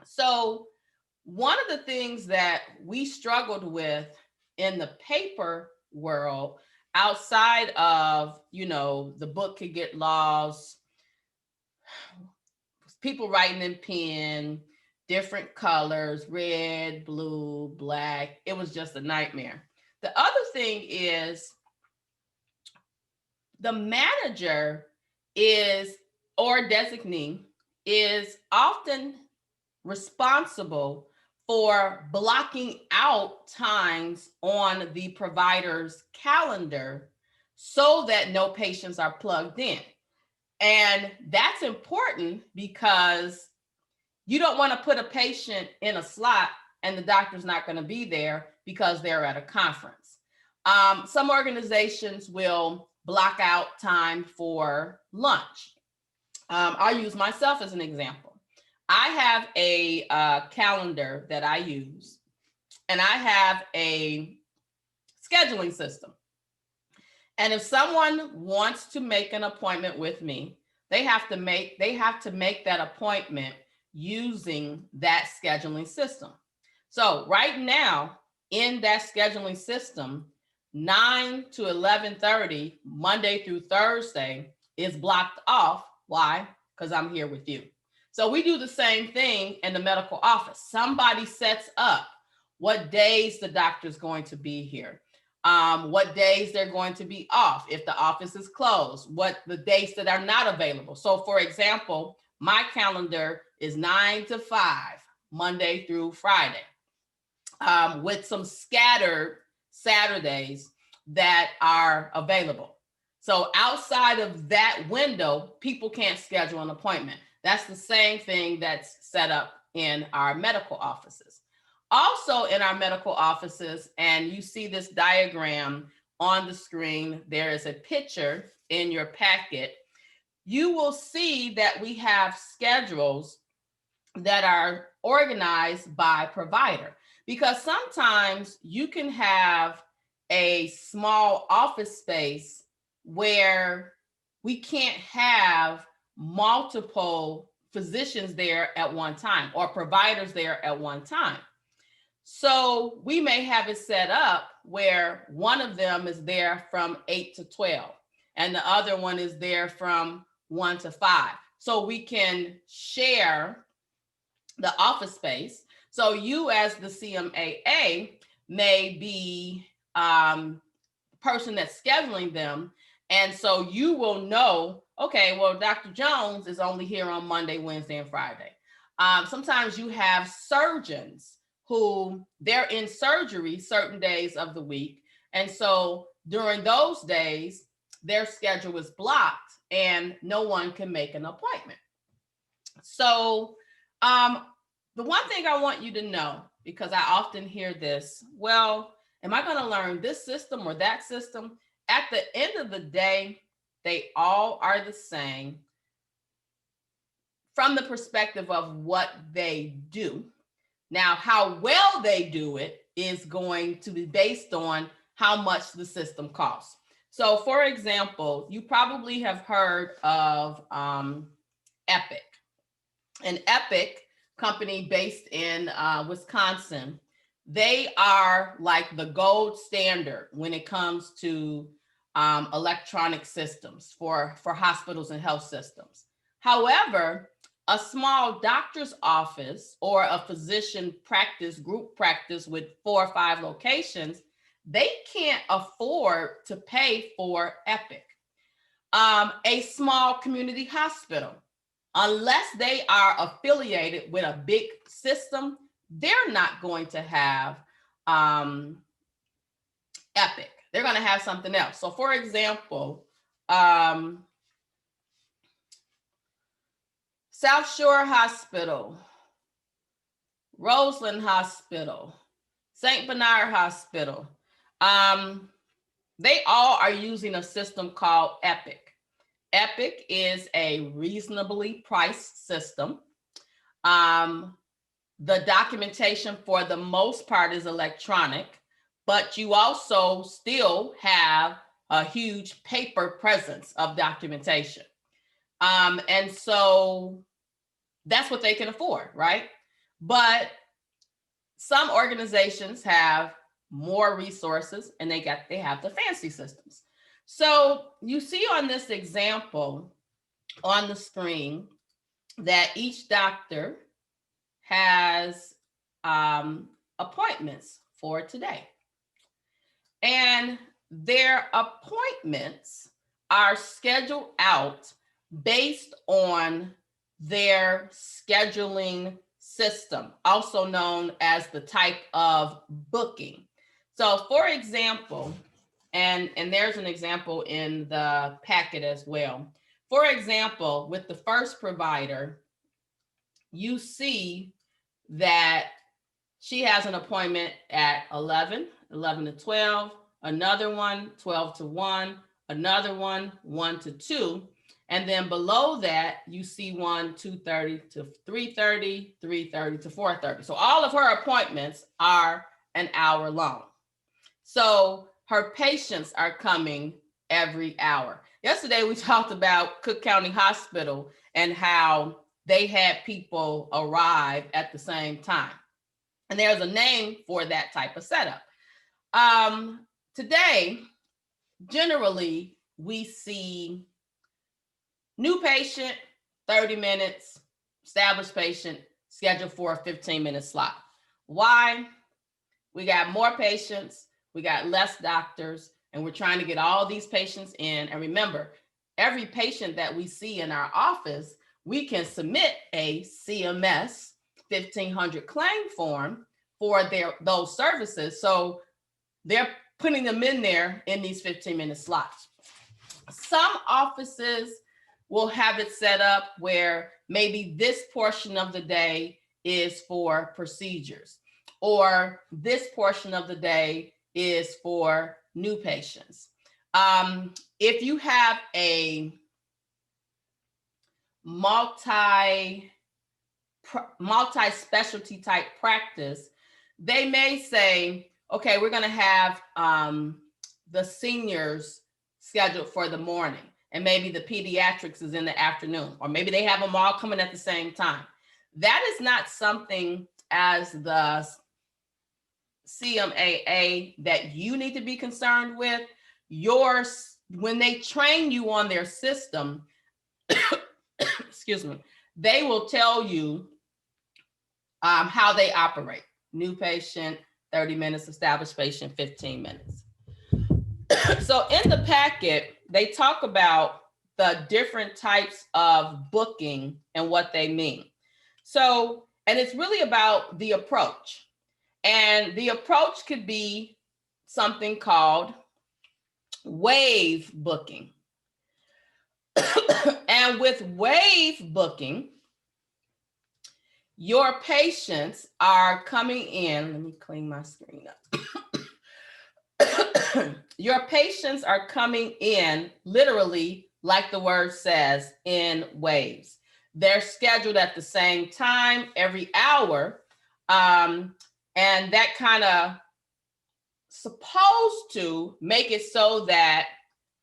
So one of the things that we struggled with in the paper world, outside of, the book could get lost, people writing in pen, different colors, red, blue, black, it was just a nightmare. The other thing is the manager or designee is often responsible for blocking out times on the provider's calendar so that no patients are plugged in. And that's important because you don't want to put a patient in a slot and the doctor's not going to be there because they're at a conference. Some organizations will block out time for lunch. I'll use myself as an example. I have a calendar that I use, and I have a scheduling system. And if someone wants to make an appointment with me, they have to make that appointment using that scheduling system. So right now in that scheduling system, 9 to 11:30, Monday through Thursday, is blocked off. Why? Because I'm here with you. So we do the same thing in the medical office. Somebody sets up what days the doctor's going to be here, what days they're going to be off, if the office is closed, what the days that are not available. So for example, my calendar is 9 to 5, Monday through Friday, with some scattered Saturdays that are available. So outside of that window, people can't schedule an appointment. That's the same thing that's set up in our medical offices. Also in our medical offices, and you see this diagram on the screen, there is a picture in your packet. You will see that we have schedules that are organized by provider, because sometimes you can have a small office space where we can't have multiple physicians there at one time or providers there at one time. So we may have it set up where one of them is there from 8 to 12 and the other one is there from 1 to 5. So we can share the office space. So you as the CMAA may be person that's scheduling them. And so you will know, okay, well, Dr. Jones is only here on Monday, Wednesday, and Friday. Sometimes you have surgeons who they're in surgery certain days of the week. And so during those days, their schedule is blocked and no one can make an appointment. So the one thing I want you to know, because I often hear this, well, am I going to learn this system or that system? At the end of the day, they all are the same from the perspective of what they do. Now, how well they do it is going to be based on how much the system costs. So, for example, you probably have heard of Epic. An Epic company based in Wisconsin, they are like the gold standard when it comes to electronic systems for hospitals and health systems. However, a small doctor's office or a physician practice, group practice with 4 or 5 locations, they can't afford to pay for Epic. A small community hospital, unless they are affiliated with a big system, they're not going to have Epic. They're going to have something else. So for example, South Shore Hospital, Roseland Hospital, St. Bernard Hospital, they all are using a system called Epic. Epic is a reasonably priced system. The documentation for the most part is electronic, but you also still have a huge paper presence of documentation. And so that's what they can afford, right? But some organizations have more resources and they have the fancy systems. So you see on this example on the screen that each doctor has appointments for today. And their appointments are scheduled out based on their scheduling system, also known as the type of booking. So for example, and there's an example in the packet as well. For example, with the first provider, you see that she has an appointment at 11 to 12, another one, 12 to 1, another one, 1 to 2. And then below that, you see one 2:30 to 3:30, 3:30 to 4:30. So all of her appointments are an hour long. So her patients are coming every hour. Yesterday, we talked about Cook County Hospital and how they had people arrive at the same time. And there's a name for that type of setup. Today, generally, we see new patient, 30 minutes, established patient, scheduled for a 15-minute slot. Why? We got more patients, we got less doctors, and we're trying to get all these patients in. And remember, every patient that we see in our office, we can submit a CMS 1500 claim form for those services. So they're putting them in there in these 15-minute slots. Some offices will have it set up where maybe this portion of the day is for procedures, or this portion of the day is for new patients. If you have a multi-specialty type practice, they may say, okay, we're going to have the seniors scheduled for the morning, and maybe the pediatrics is in the afternoon, or maybe they have them all coming at the same time. That is not something as the CMAA that you need to be concerned with. When they train you on their system, excuse me, they will tell you how they operate. New patient, 30 minutes, established patient, 15 minutes. So in the packet, they talk about the different types of booking and what they mean. So, and it's really about the approach. And the approach could be something called wave booking. And with wave booking, your patients are coming in. Let me clean my screen up. Your patients are coming in literally, like the word says, in waves. They're scheduled at the same time every hour. And that kind of supposed to make it so that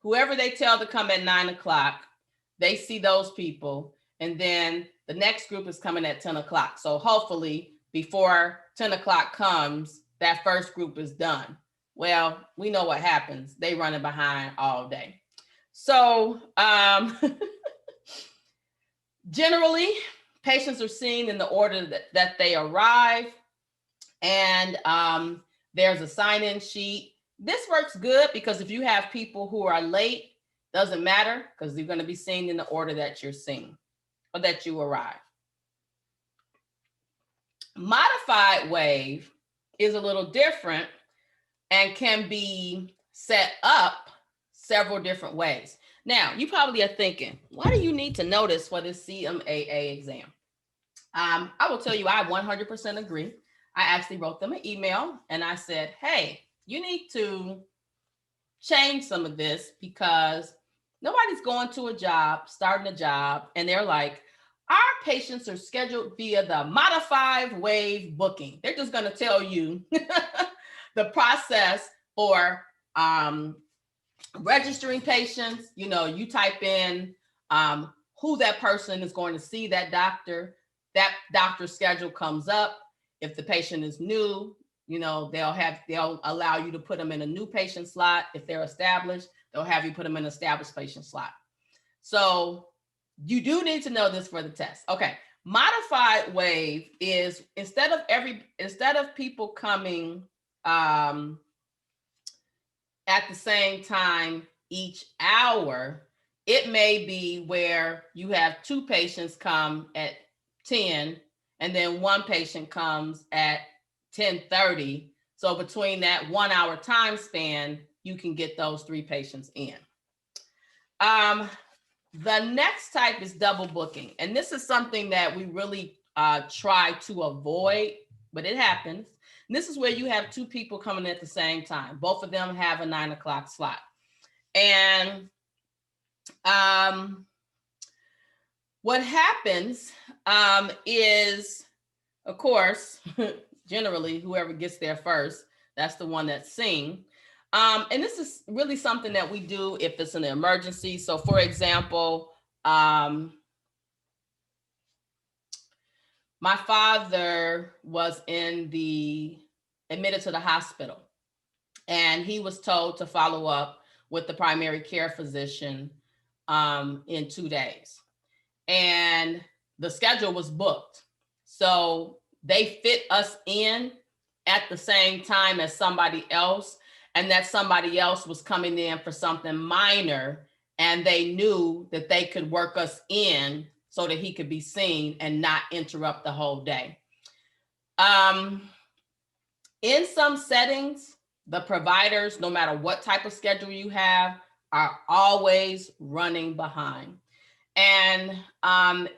whoever they tell to come at 9 o'clock, they see those people. And then the next group is coming at 10 o'clock. So hopefully before 10 o'clock comes, that first group is done. Well, we know what happens. They running behind all day. So generally, patients are seen in the order that they arrive. And there's a sign-in sheet. This works good because if you have people who are late, doesn't matter because they're going to be seen in the order that you're seen or that you arrive. Modified wave is a little different and can be set up several different ways. Now, you probably are thinking, why do you need to know this for this CMAA exam? I will tell you, I 100% agree. I actually wrote them an email and I said, hey, you need to change some of this because nobody's going to a job, starting a job, and they're like, our patients are scheduled via the modified wave booking. They're just going to tell you the process for registering patients. You know, you type in who that person is going to see, that doctor's schedule comes up. If the patient is new, you know, they'll allow you to put them in a new patient slot. If they're established, they'll have you put them in an established patient slot. So you do need to know this for the test. Okay. Modified wave is instead of people coming at the same time each hour, it may be where you have two patients come at 10 and then one patient comes at 10:30. So between that 1 hour time span, you can get those three patients in. The next type is double booking. And this is something that we really try to avoid, but it happens. And this is where you have two people coming at the same time. Both of them have a 9 o'clock slot. And what happens is, of course, generally, whoever gets there first, that's the one that's seen. And this is really something that we do if it's an emergency. So for example, my father was admitted to the hospital and he was told to follow up with the primary care physician in 2 days. And the schedule was booked. So they fit us in at the same time as somebody else. And that somebody else was coming in for something minor and they knew that they could work us in so that he could be seen and not interrupt the whole day. In some settings, the providers, no matter what type of schedule you have, are always running behind. And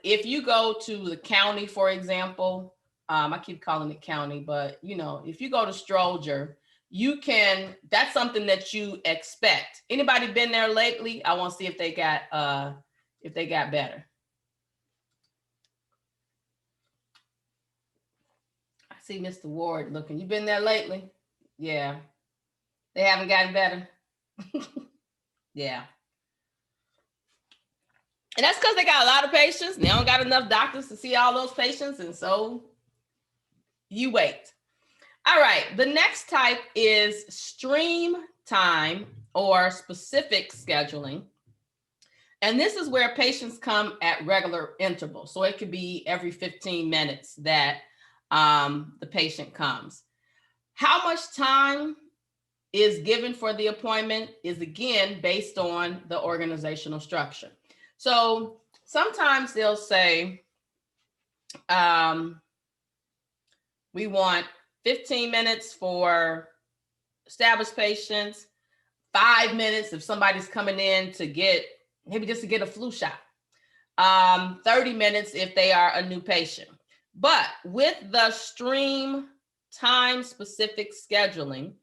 if you go to the county, for example, I keep calling it county, but you know, if you go to Stroger, that's something that you expect. Anybody been there lately? I want to see if they got better. I see Mr. Ward looking. You been there lately? Yeah. They haven't gotten better. Yeah. And that's because they got a lot of patients. They don't got enough doctors to see all those patients. And so you wait. All right. The next type is stream time or specific scheduling. And this is where patients come at regular intervals. So it could be every 15 minutes that the patient comes. How much time is given for the appointment is again based on the organizational structure. So sometimes they'll say, we want 15 minutes for established patients, 5 minutes if somebody's coming in to get, maybe just to get a flu shot, 30 minutes if they are a new patient. But with the stream time specific scheduling,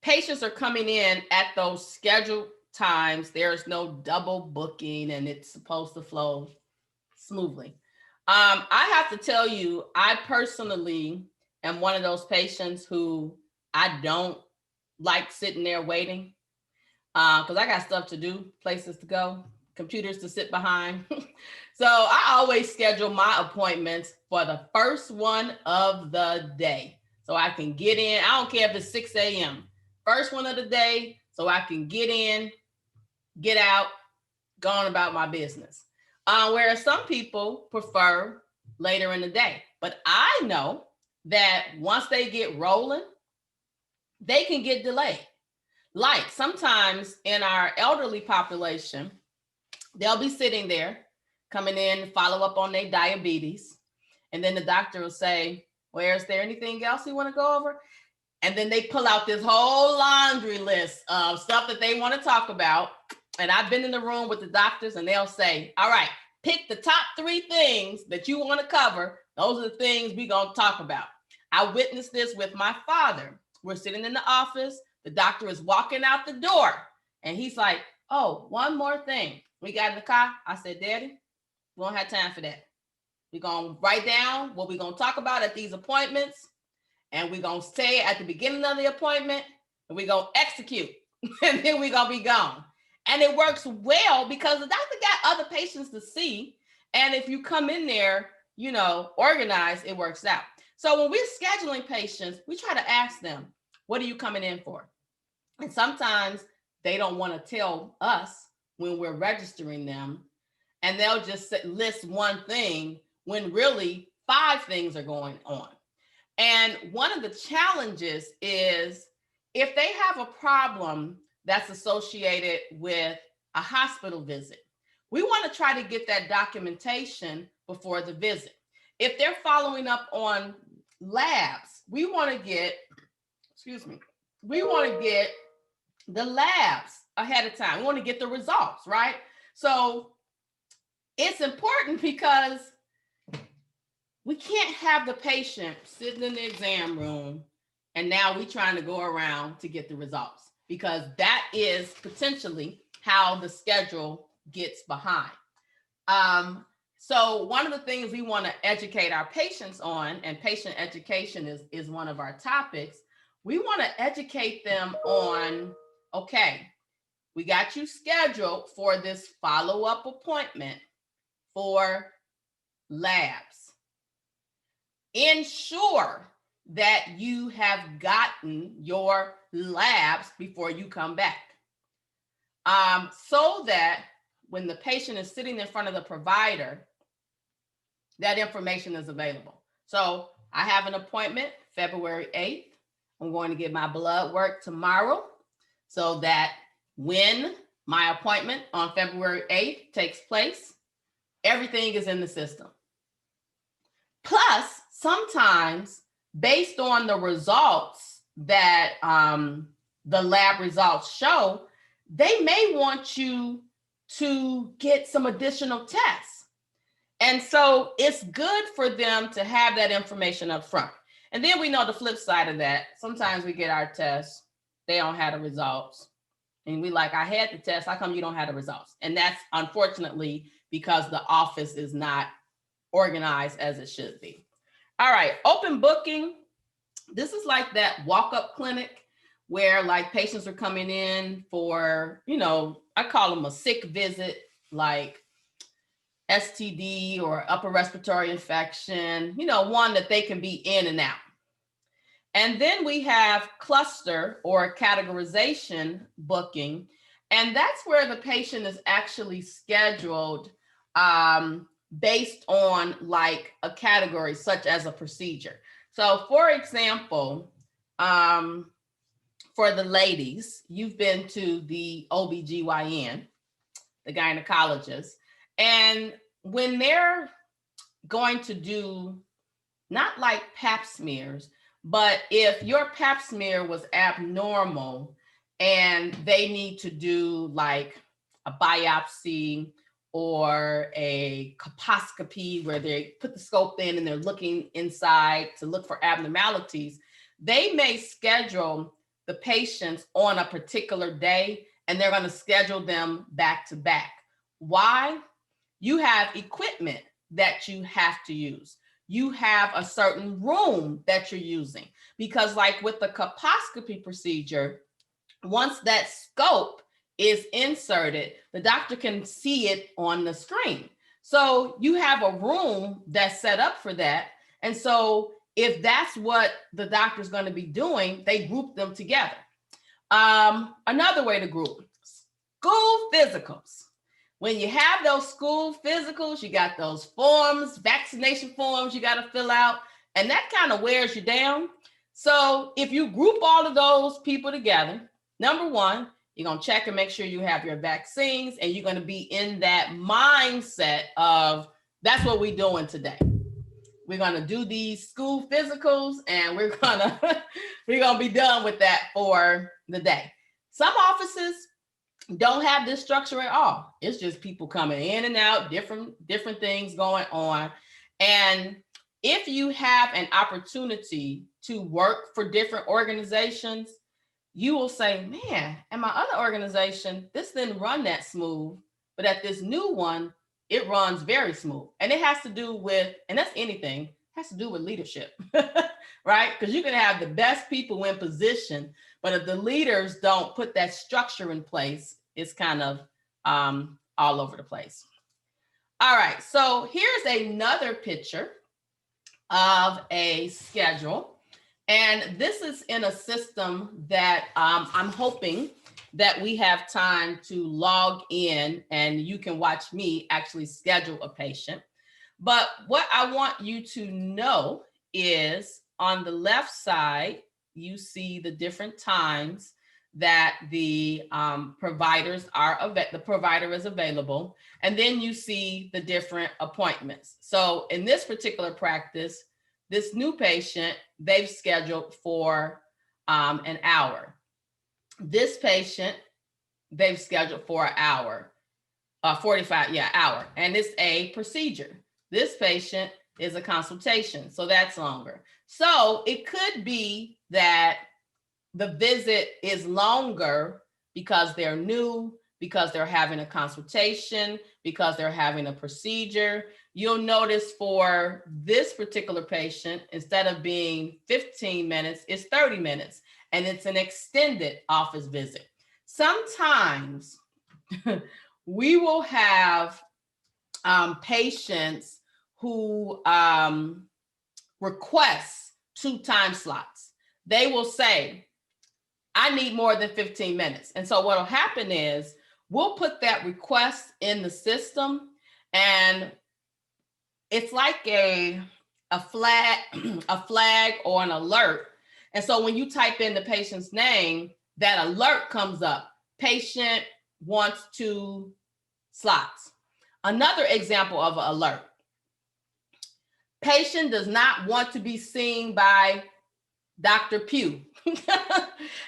patients are coming in at those scheduled times. There's no double booking and it's supposed to flow smoothly. I have to tell you, I personally am one of those patients who I don't like sitting there waiting because I got stuff to do, places to go, computers to sit behind. So I always schedule my appointments for the first one of the day so I can get in. I don't care if it's 6 a.m. First one of the day so I can get in, get out, go on about my business. Whereas some people prefer later in the day. But I know that once they get rolling, they can get delayed. Like sometimes in our elderly population, they'll be sitting there coming in to follow up on their diabetes. And then the doctor will say, well, is there anything else you want to go over? And then they pull out this whole laundry list of stuff that they want to talk about. And I've been in the room with the doctors and they'll say, all right, pick the top 3 things that you want to cover. Those are the things we're going to talk about. I witnessed this with my father. We're sitting in the office. The doctor is walking out the door and he's like, oh, one more thing. We got in the car. I said, Daddy, we don't have time for that. We're going to write down what we're going to talk about at these appointments. And we're going to say at the beginning of the appointment, and we're going to execute. And then we're going to be gone. And it works well because the doctor got other patients to see. And if you come in there, organized, it works out. So when we're scheduling patients, we try to ask them, what are you coming in for? And sometimes they don't want to tell us when we're registering them. And they'll just list one thing when really 5 things are going on. And one of the challenges is if they have a problem that's associated with a hospital visit, we want to try to get that documentation before the visit. If they're following up on labs, we want to get the labs ahead of time. We want to get the results, right? So it's important because we can't have the patient sitting in the exam room and now we're trying to go around to get the results, because that is potentially how the schedule gets behind. So one of the things we want to educate our patients on, and patient education is one of our topics, we want to educate them on, okay, we got you scheduled for this follow-up appointment for labs. Ensure that you have gotten your labs before you come back. So that when the patient is sitting in front of the provider, that information is available. So I have an appointment February 8th. I'm going to get my blood work tomorrow so that when my appointment on February 8th takes place, everything is in the system. Plus, sometimes based on the results that the lab results show, they may want you to get some additional tests. And so it's good for them to have that information up front. And then we know the flip side of that. Sometimes we get our tests, they don't have the results. And we like, I had the test, how come you don't have the results? And that's unfortunately because the office is not organized as it should be. All right, open booking. This is like that walk-up clinic where like patients are coming in for, you know, I call them a sick visit, like STD or upper respiratory infection, you know, one that they can be in and out. And then we have cluster or categorization booking. And that's where the patient is actually scheduled based on like a category, such as a procedure. So for example, for the ladies, you've been to the OBGYN, the gynecologist, and when they're going to do not like pap smears, but if your pap smear was abnormal and they need to do like a biopsy or a colposcopy where they put the scope in and they're looking inside to look for abnormalities, they may schedule the patients on a particular day and they're going to schedule them back to back. Why? You have equipment that you have to use. You have a certain room that you're using, because like with the colposcopy procedure, once that scope is inserted, the doctor can see it on the screen. So you have a room that's set up for that. And so if that's what the doctor's going to be doing, they group them together. Another way to group, school physicals. When you have those school physicals, you got those forms, vaccination forms you got to fill out, and that kind of wears you down. So if you group all of those people together, number one, you're going to check and make sure you have your vaccines, and you're going to be in that mindset of that's what we're doing today. We're going to do these school physicals, and we're going to be done with that for the day. Some offices don't have this structure at all. It's just people coming in and out, different things going on. And if you have an opportunity to work for different organizations, you will say, man, at my other organization, this didn't run that smooth, but at this new one, it runs very smooth. And it has to do with, and that's anything, has to do with leadership, right? Because you can have the best people in position, but if the leaders don't put that structure in place, it's kind of all over the place. All right, so here's another picture of a schedule. And this is in a system that I'm hoping that we have time to log in and you can watch me actually schedule a patient. But what I want you to know is on the left side, you see the different times that the providers the provider is available. And then you see the different appointments. So in this particular practice, this new patient, they've scheduled for an hour. This patient, they've scheduled for an hour, 45, hour. And it's a procedure. This patient is a consultation, so that's longer. So it could be that the visit is longer because they're new, because they're having a consultation, because they're having a procedure. You'll notice for this particular patient, instead of being 15 minutes, it's 30 minutes, and it's an extended office visit. Sometimes we will have patients who request 2 time slots. They will say, I need more than 15 minutes. And so what will happen is we'll put that request in the system, and it's like a flag or an alert. And so when you type in the patient's name, that alert comes up. Patient wants 2 slots. Another example of an alert. Patient does not want to be seen by Dr. Pugh.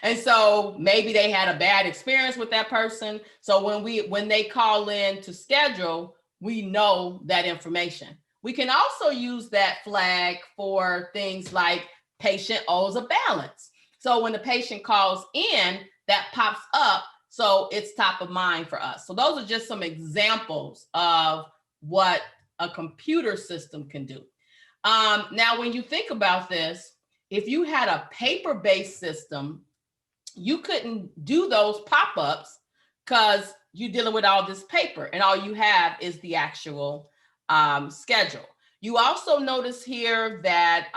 And so maybe they had a bad experience with that person. So when they call in to schedule, we know that information. We can also use that flag for things like patient owes a balance. So when the patient calls in, that pops up, so it's top of mind for us. So those are just some examples of what a computer system can do. Now, when you think about this, if you had a paper-based system, you couldn't do those pop-ups because you're dealing with all this paper and all you have is the actual schedule. You also notice here that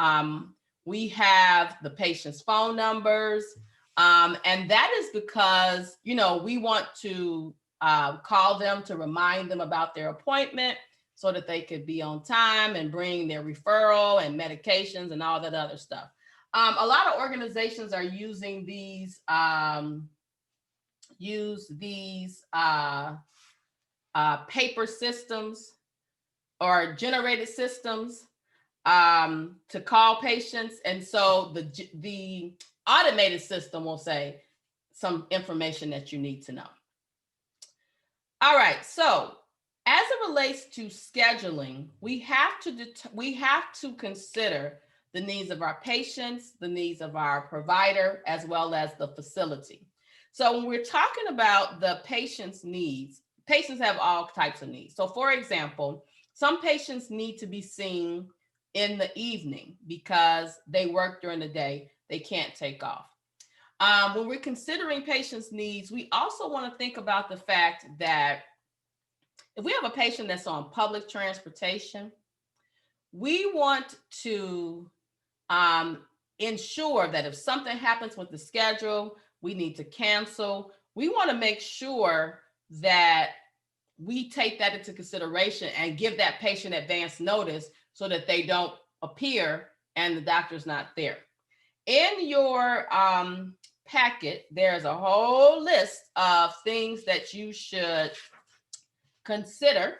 we have the patient's phone numbers, and that is because, you know, we want to call them to remind them about their appointment so that they could be on time and bring their referral and medications and all that other stuff. A lot of organizations are using these paper systems or generated systems to call patients. And so the automated system will say some information that you need to know. All right, so as it relates to scheduling, we have to consider the needs of our patients, the needs of our provider, as well as the facility. So when we're talking about the patient's needs, patients have all types of needs. So for example, some patients need to be seen in the evening because they work during the day, they can't take off. When we're considering patients' needs, we also want to think about the fact that if we have a patient that's on public transportation, we want to ensure that if something happens with the schedule, we need to cancel. We want to make sure that we take that into consideration and give that patient advance notice so that they don't appear and the doctor's not there. In your packet, there's a whole list of things that you should consider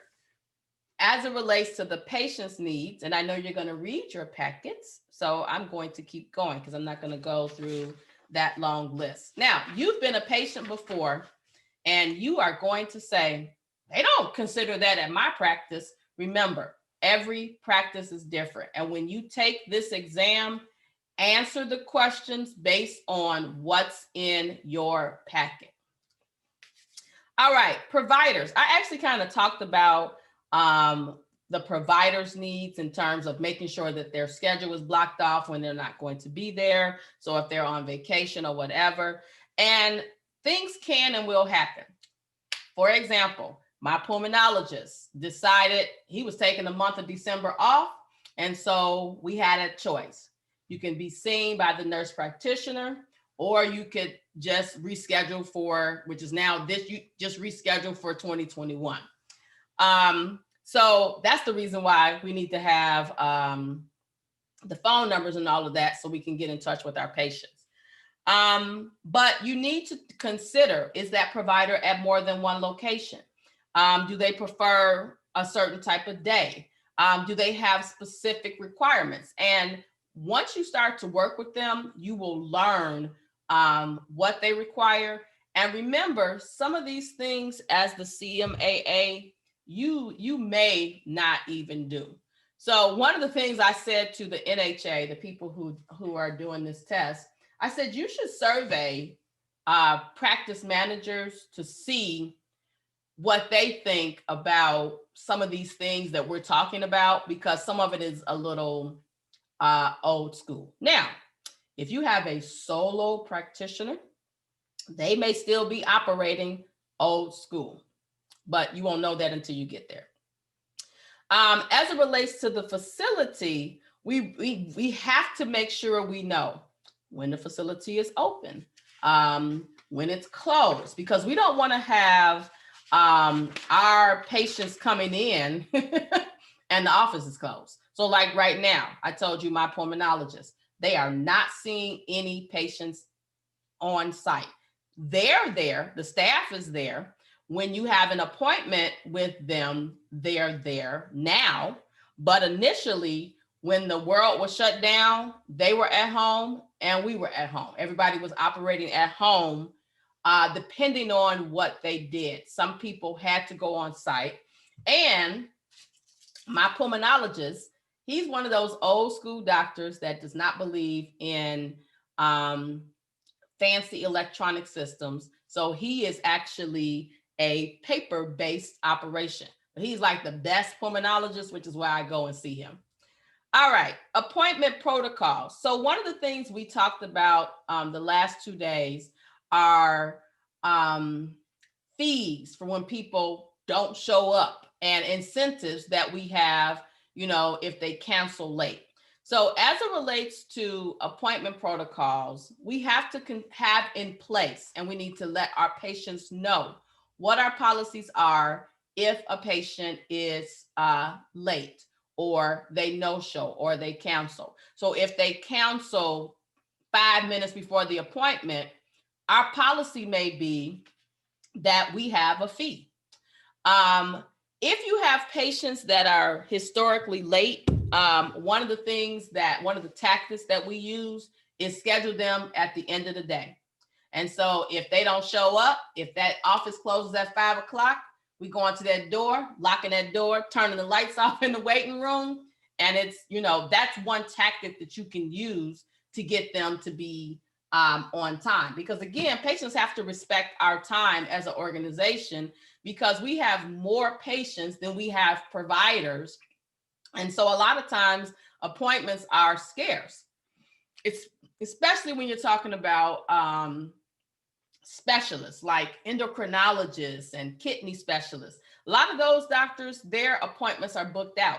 as it relates to the patient's needs. And I know you're going to read your packets, so I'm going to keep going because I'm not going to go through that long list. Now, you've been a patient before, and you are going to say, they don't consider that at my practice. Remember, every practice is different. And when you take this exam, answer the questions based on what's in your packet. All right, providers. I actually kind of talked about the provider's needs in terms of making sure that their schedule is blocked off when they're not going to be there. So if they're on vacation or whatever, and things can and will happen. For example, my pulmonologist decided he was taking the month of December off. And so we had a choice. You can be seen by the nurse practitioner, or you could just reschedule for, which is now this, you just reschedule for 2021. So that's the reason why we need to have the phone numbers and all of that so we can get in touch with our patients. But you need to consider, is that provider at more than one location? Do they prefer a certain type of day? Do they have specific requirements? And once you start to work with them, you will learn what they require. And remember, some of these things as the CMAAA, you may not even do. So one of the things I said to the NHA, the people who are doing this test, I said, you should survey practice managers to see what they think about some of these things that we're talking about, because some of it is a little old school. Now, if you have a solo practitioner, they may still be operating old school, but you won't know that until you get there. As it relates to the facility, we have to make sure we know when the facility is open, when it's closed, because we don't want to have our patients coming in and the office is closed. So like right now, I told you my pulmonologist, they are not seeing any patients on site. They're there, the staff is there. When you have an appointment with them, they're there now. But initially, when the world was shut down, they were at home and we were at home. Everybody was operating at home, depending on what they did. Some people had to go on site. And my pulmonologist He's one of those old school doctors that does not believe in fancy electronic systems. So he is actually a paper-based operation. He's like the best pulmonologist, which is why I go and see him. All right, appointment protocol. So one of the things we talked about the last 2 days are fees for when people don't show up and incentives that we have, you know, if they cancel late. So as it relates to appointment protocols, we have to have in place, and we need to let our patients know what our policies are if a patient is late, or they no-show, or they cancel. So if they cancel 5 minutes before the appointment, our policy may be that we have a fee. If you have patients that are historically late, one of the tactics that we use is schedule them at the end of the day. And so if they don't show up, if that office closes at 5 o'clock, we go onto that door, locking that door, turning the lights off in the waiting room. And it's, you know, that's one tactic that you can use to get them to be on time. Because again, patients have to respect our time as an organization, because we have more patients than we have providers. And so a lot of times appointments are scarce. It's especially when you're talking about specialists like endocrinologists and kidney specialists. A lot of those doctors, their appointments are booked out.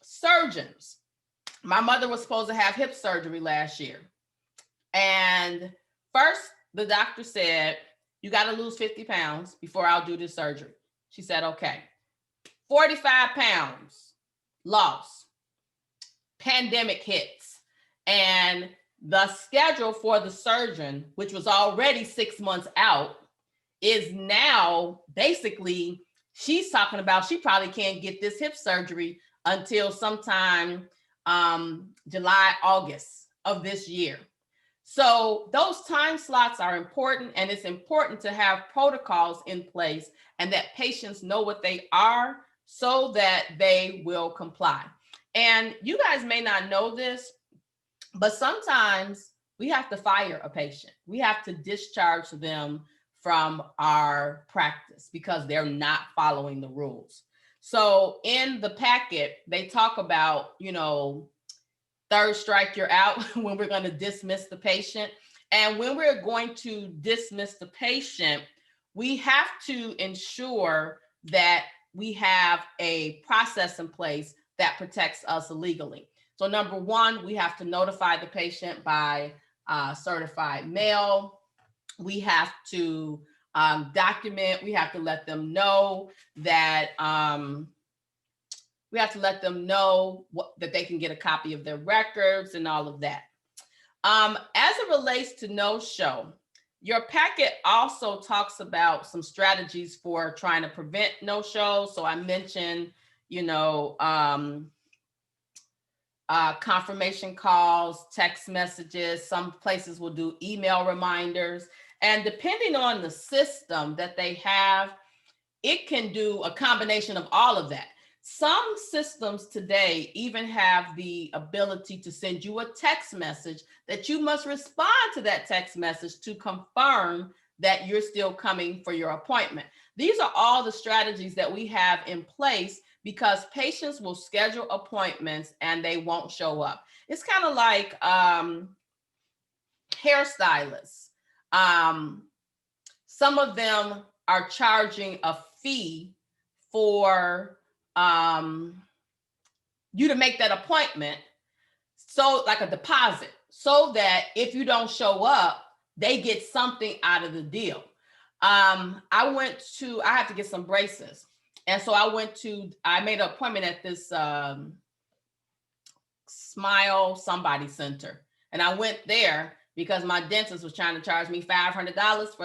Surgeons. My mother was supposed to have hip surgery last year. And first, the doctor said, you got to lose 50 pounds before I'll do this surgery. She said, okay. 45 pounds lost. Pandemic hits. And the schedule for the surgeon, which was already 6 months out, is now basically, she's talking about she probably can't get this hip surgery until sometime July, August of this year. So those time slots are important, and it's important to have protocols in place and that patients know what they are so that they will comply. And you guys may not know this, but sometimes we have to fire a patient. We have to discharge them from our practice because they're not following the rules. So in the packet, they talk about, you know, third strike, you're out, when we're going to dismiss the patient. And when we're going to dismiss the patient, we have to ensure that we have a process in place that protects us legally. So number one, we have to notify the patient by certified mail. We have to document, we have to let them know that that they can get a copy of their records and all of that. As it relates to no-show, your packet also talks about some strategies for trying to prevent no-show. So I mentioned, you know, confirmation calls, text messages. Some places will do email reminders. And depending on the system that they have, it can do a combination of all of that. Some systems today even have the ability to send you a text message that you must respond to that text message to confirm that you're still coming for your appointment. These are all the strategies that we have in place because patients will schedule appointments and they won't show up. It's kind of like hairstylists. Some of them are charging a fee for you to make that appointment, so like a deposit, so that if you don't show up, they get something out of the deal. I had to get some braces. And so I made an appointment at this Smile Somebody Center. And I went there because my dentist was trying to charge me $500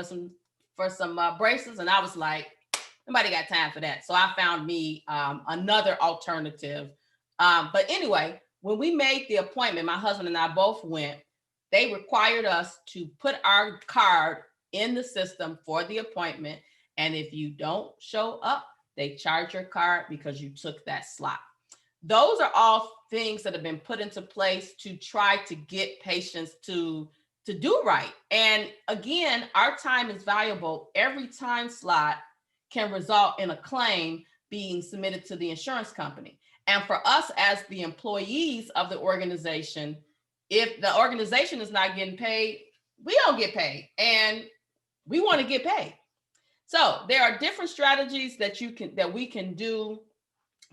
for some braces. And I was like, nobody got time for that. So I found me another alternative. But anyway, when we made the appointment, my husband and I both went. They required us to put our card in the system for the appointment. And if you don't show up, they charge your card because you took that slot. those are all things that have been put into place to try to get patients to do right. And again, our time is valuable. Every time slot can result in a claim being submitted to the insurance company. And for us as the employees of the organization, if the organization is not getting paid, we don't get paid, and we want to get paid. So there are different strategies that we can do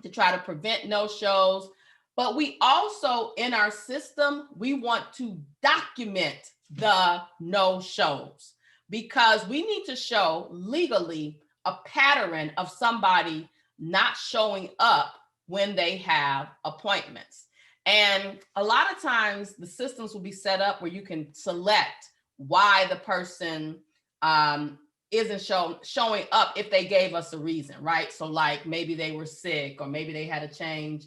to try to prevent no-shows. But we also, in our system, we want to document the no-shows, because we need to show legally a pattern of somebody not showing up when they have appointments. And a lot of times the systems will be set up where you can select why the person isn't showing up if they gave us a reason, right? So like maybe they were sick, or maybe they had a change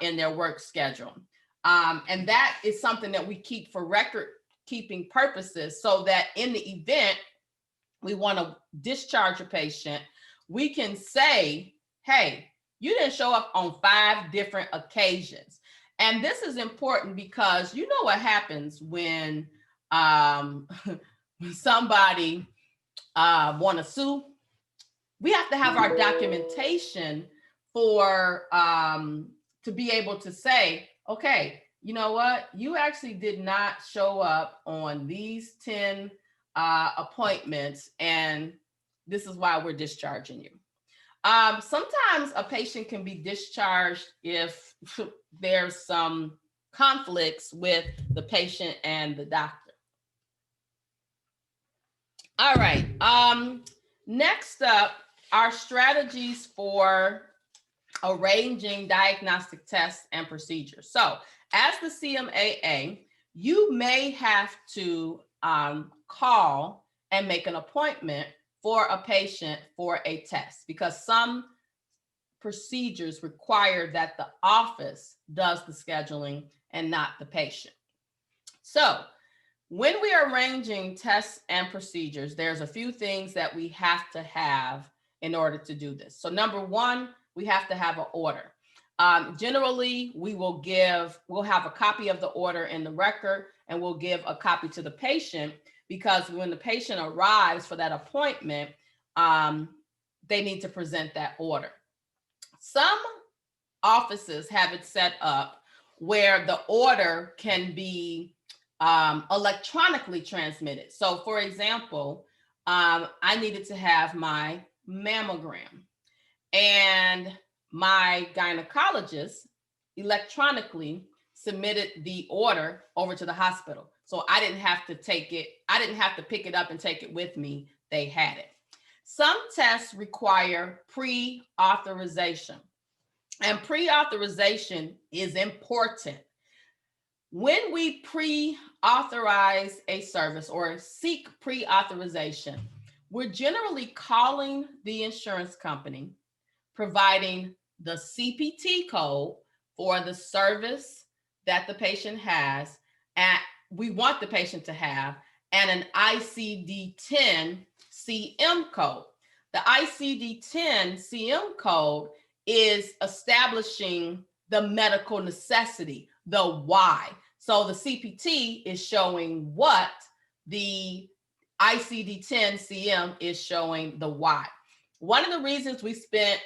in their work schedule. And that is something that we keep for record keeping purposes, so that in the event we want to discharge a patient, we can say, hey, you didn't show up on 5 different occasions. And this is important because you know what happens when somebody want to sue. We have to have our documentation for to be able to say, okay, you know what, you actually did not show up on these 10 appointments, and this is why we're discharging you. Sometimes a patient can be discharged if there's some conflicts with the patient and the doctor. All right. Next up, our strategies for arranging diagnostic tests and procedures. So as the CMAA, you may have to call and make an appointment for a patient for a test, because some procedures require that the office does the scheduling and not the patient. So when we are arranging tests and procedures, there's a few things that we have to have in order to do this. So number one, we have to have an order. Generally, we'll have a copy of the order in the record, and we'll give a copy to the patient, because when the patient arrives for that appointment, they need to present that order. Some offices have it set up where the order can be electronically transmitted. So for example, I needed to have my mammogram, and my gynecologist electronically submitted the order over to the hospital. So I didn't have to pick it up and take it with me. They had it. Some tests require pre-authorization, and pre-authorization is important. When we pre-authorize a service or seek pre-authorization, we're generally calling the insurance company, providing the CPT code for the service that the patient has, and we want the patient to have, and an ICD-10 CM code. The ICD-10 CM code is establishing the medical necessity, the why. So the CPT is showing what, the ICD-10 CM is showing the why. One of the reasons we spent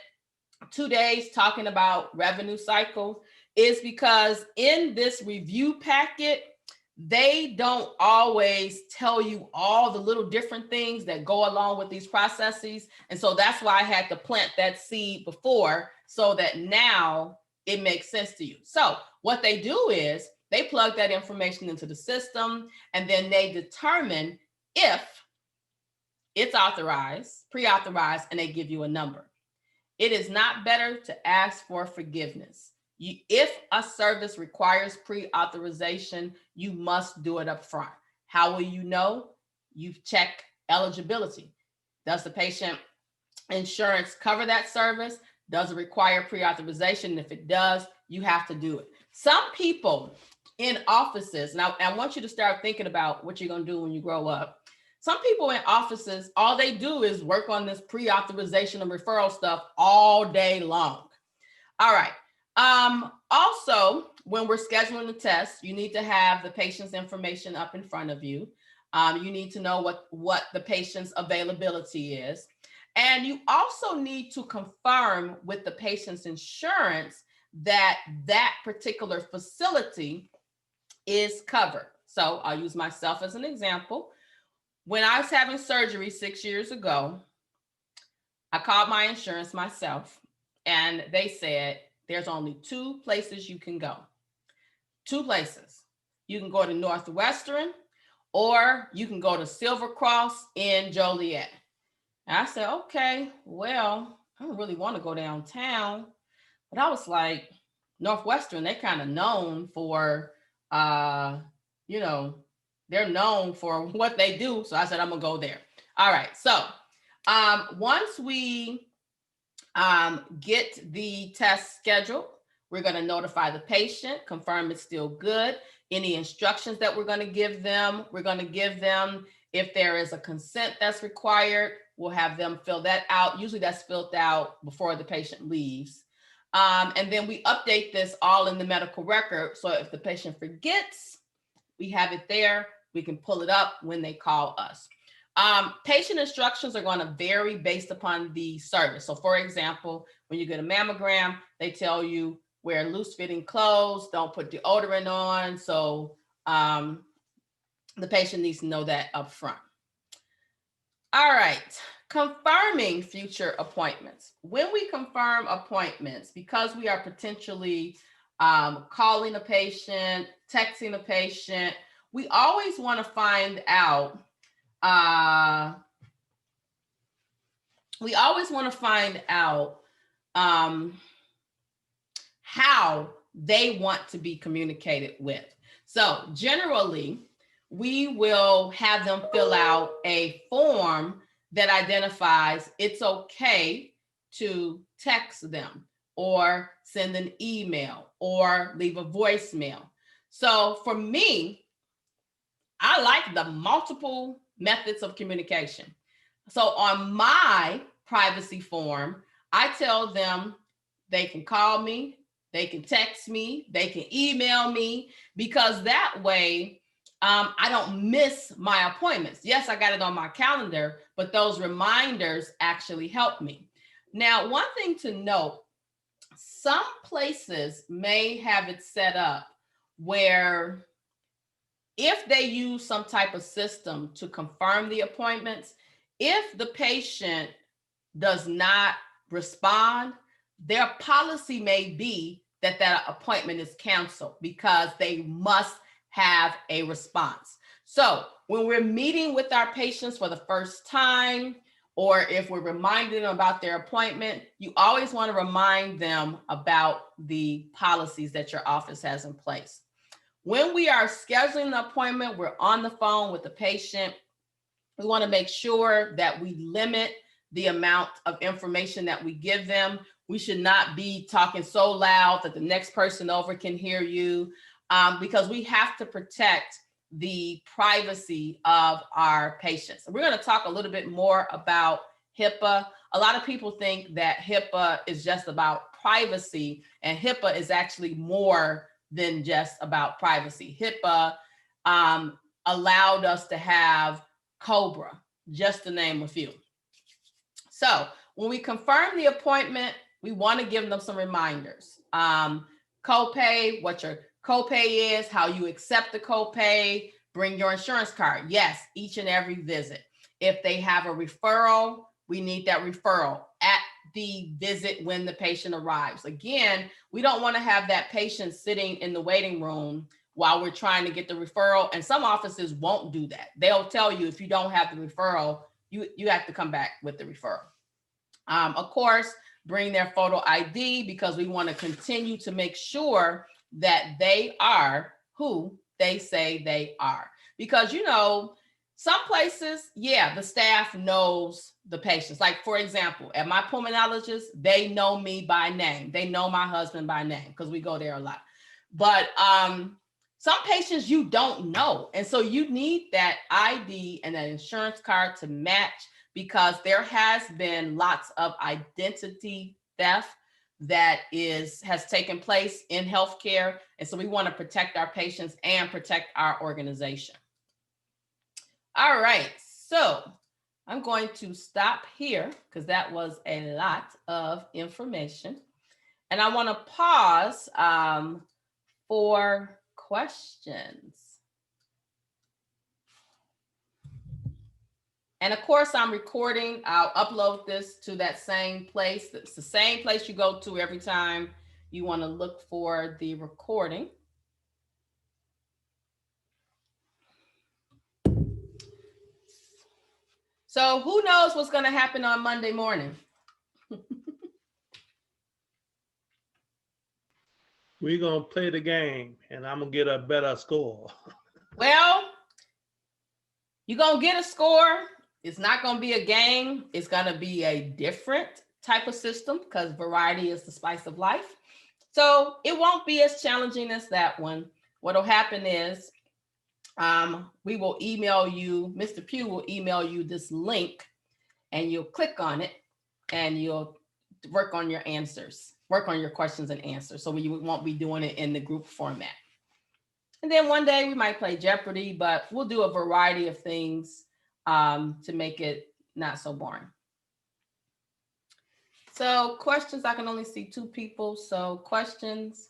2 days talking about revenue cycle is because in this review packet, they don't always tell you all the little different things that go along with these processes. And so that's why I had to plant that seed before, so that now it makes sense to you. So what they do is they plug that information into the system, and then they determine if it's authorized, pre-authorized, and they give you a number. It is not better to ask for forgiveness. If a service requires pre-authorization, you must do it up front. How will you know? You check eligibility. Does the patient insurance cover that service? Does it require pre-authorization? If it does, you have to do it. Some people in offices, now I want you to start thinking about what you're going to do when you grow up. Some people in offices, all they do is work on this pre-authorization and referral stuff all day long. All right. Also, when we're scheduling the test, you need to have the patient's information up in front of you. You need to know what the patient's availability is. And you also need to confirm with the patient's insurance that that particular facility is covered. So I'll use myself as an example. When I was having surgery 6 years ago, I called my insurance myself, and they said, there's only 2 places you can go. 2 places. You can go to Northwestern, or you can go to Silver Cross in Joliet. And I said, okay, well, I don't really want to go downtown. But I was like, Northwestern, they're kind of known for, you know, they're known for what they do. So I said, I'm gonna go there. All right, so once we get the test scheduled, we're gonna notify the patient, confirm it's still good. Any instructions that we're gonna give them, if there is a consent that's required, we'll have them fill that out. Usually that's filled out before the patient leaves. And then we update this all in the medical record. So if the patient forgets, we have it there. We can pull it up when they call us. Patient instructions are going to vary based upon the service. So for example, when you get a mammogram, they tell you wear loose fitting clothes, don't put deodorant on. So the patient needs to know that up front. All right, confirming future appointments. When we confirm appointments, because we are potentially calling a patient, texting a patient, we always want to find out, how they want to be communicated with. So generally, we will have them fill out a form that identifies it's okay to text them or send an email or leave a voicemail. So for me, I like the multiple methods of communication. So on my privacy form, I tell them they can call me, they can text me, they can email me, because that way I don't miss my appointments. Yes, I got it on my calendar, but those reminders actually help me. Now, one thing to note, some places may have it set up where if they use some type of system to confirm the appointments, if the patient does not respond, their policy may be that that appointment is canceled because they must have a response. So when we're meeting with our patients for the first time, or if we're reminding them about their appointment, you always want to remind them about the policies that your office has in place. When we are scheduling the appointment, we're on the phone with the patient. We want to make sure that we limit the amount of information that we give them. We should not be talking so loud that the next person over can hear you, because we have to protect the privacy of our patients. We're going to talk a little bit more about HIPAA. A lot of people think that HIPAA is just about privacy, and HIPAA is actually more than just about privacy. HIPAA allowed us to have COBRA, just to name a few. So when we confirm the appointment, we want to give them some reminders. Copay, what your copay is, how you accept the copay, bring your insurance card. Yes, each and every visit. If they have a referral, we need that referral at the visit when the patient arrives. Again, we don't want to have that patient sitting in the waiting room while we're trying to get the referral. And some offices won't do that. They'll tell you if you don't have the referral, you have to come back with the referral. Of course, bring their photo ID, because we want to continue to make sure that they are who they say they are. Because, you know, some places, yeah, the staff knows the patients. Like, for example, at my pulmonologist, they know me by name. They know my husband by name because we go there a lot. But some patients you don't know. And so you need that ID and that insurance card to match, because there has been lots of identity theft that has taken place in healthcare. And so we want to protect our patients and protect our organization. All right, so I'm going to stop here because that was a lot of information. And I want to pause for questions. And of course, I'm recording. I'll upload this to that same place. It's the same place you go to every time you want to look for the recording. So who knows what's going to happen on Monday morning? We're gonna play the game and I'm gonna get a better score. Well, you're going to get a score. It's not going to be a game. It's going to be a different type of system because variety is the spice of life. So it won't be as challenging as that one. What'll happen is we will email you, Mr. Pugh will email you this link and you'll click on it and you'll work on your answers, work on your questions and answers. So you won't be doing it in the group format. And then one day we might play Jeopardy, but we'll do a variety of things to make it not so boring. So questions, I can only see 2 people. So questions.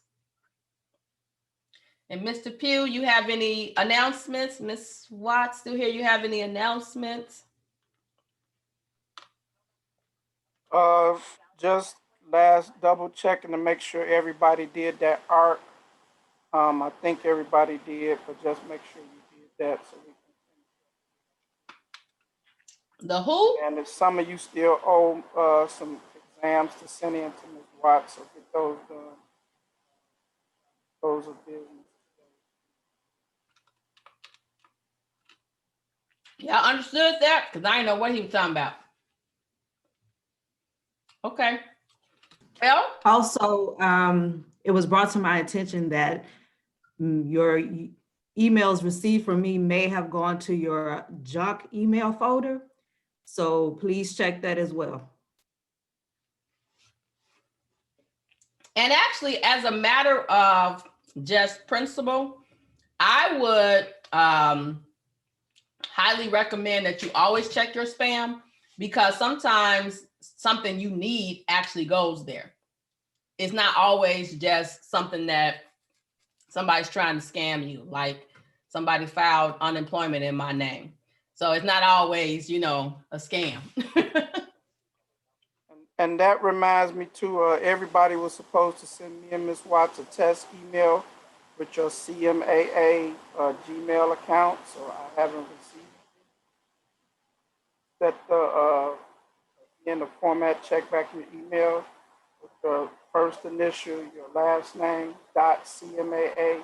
And Mr. Pugh, you have any announcements? Ms. Watts, still here, you have any announcements? Just last double checking to make sure everybody did that art. I think everybody did, but just make sure you did that so we can. The who? And if some of you still owe some exams to send in to Ms. Watts, so get those done. Those are business. Yeah, I understood that because I didn't know what he was talking about. Okay. Well, Also, it was brought to my attention that your emails received from me may have gone to your junk email folder. So please check that as well. and actually, as a matter of just principle, I would highly recommend that you always check your spam because sometimes something you need actually goes there. It's not always just something that somebody's trying to scam you, like somebody filed unemployment in my name. So it's not always, a scam. And that reminds me too, everybody was supposed to send me and Ms. Watts a test email with your CMAAA Gmail account, so I haven't received it. Set in the format, check back your email with the first initial, your last name, .cmaa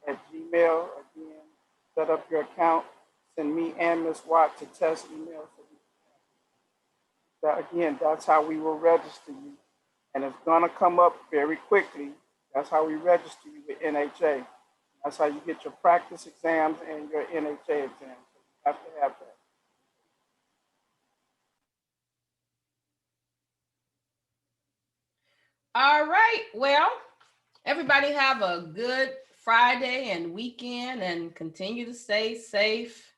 at Gmail. Again, set up your account, send me and Ms. Watts a test email. Again, that's how we will register you. And it's gonna come up very quickly. That's how we register you with NHA. That's how you get your practice exams and your NHA exams. So you have to have that. All right. Well, everybody have a good Friday and weekend and continue to stay safe.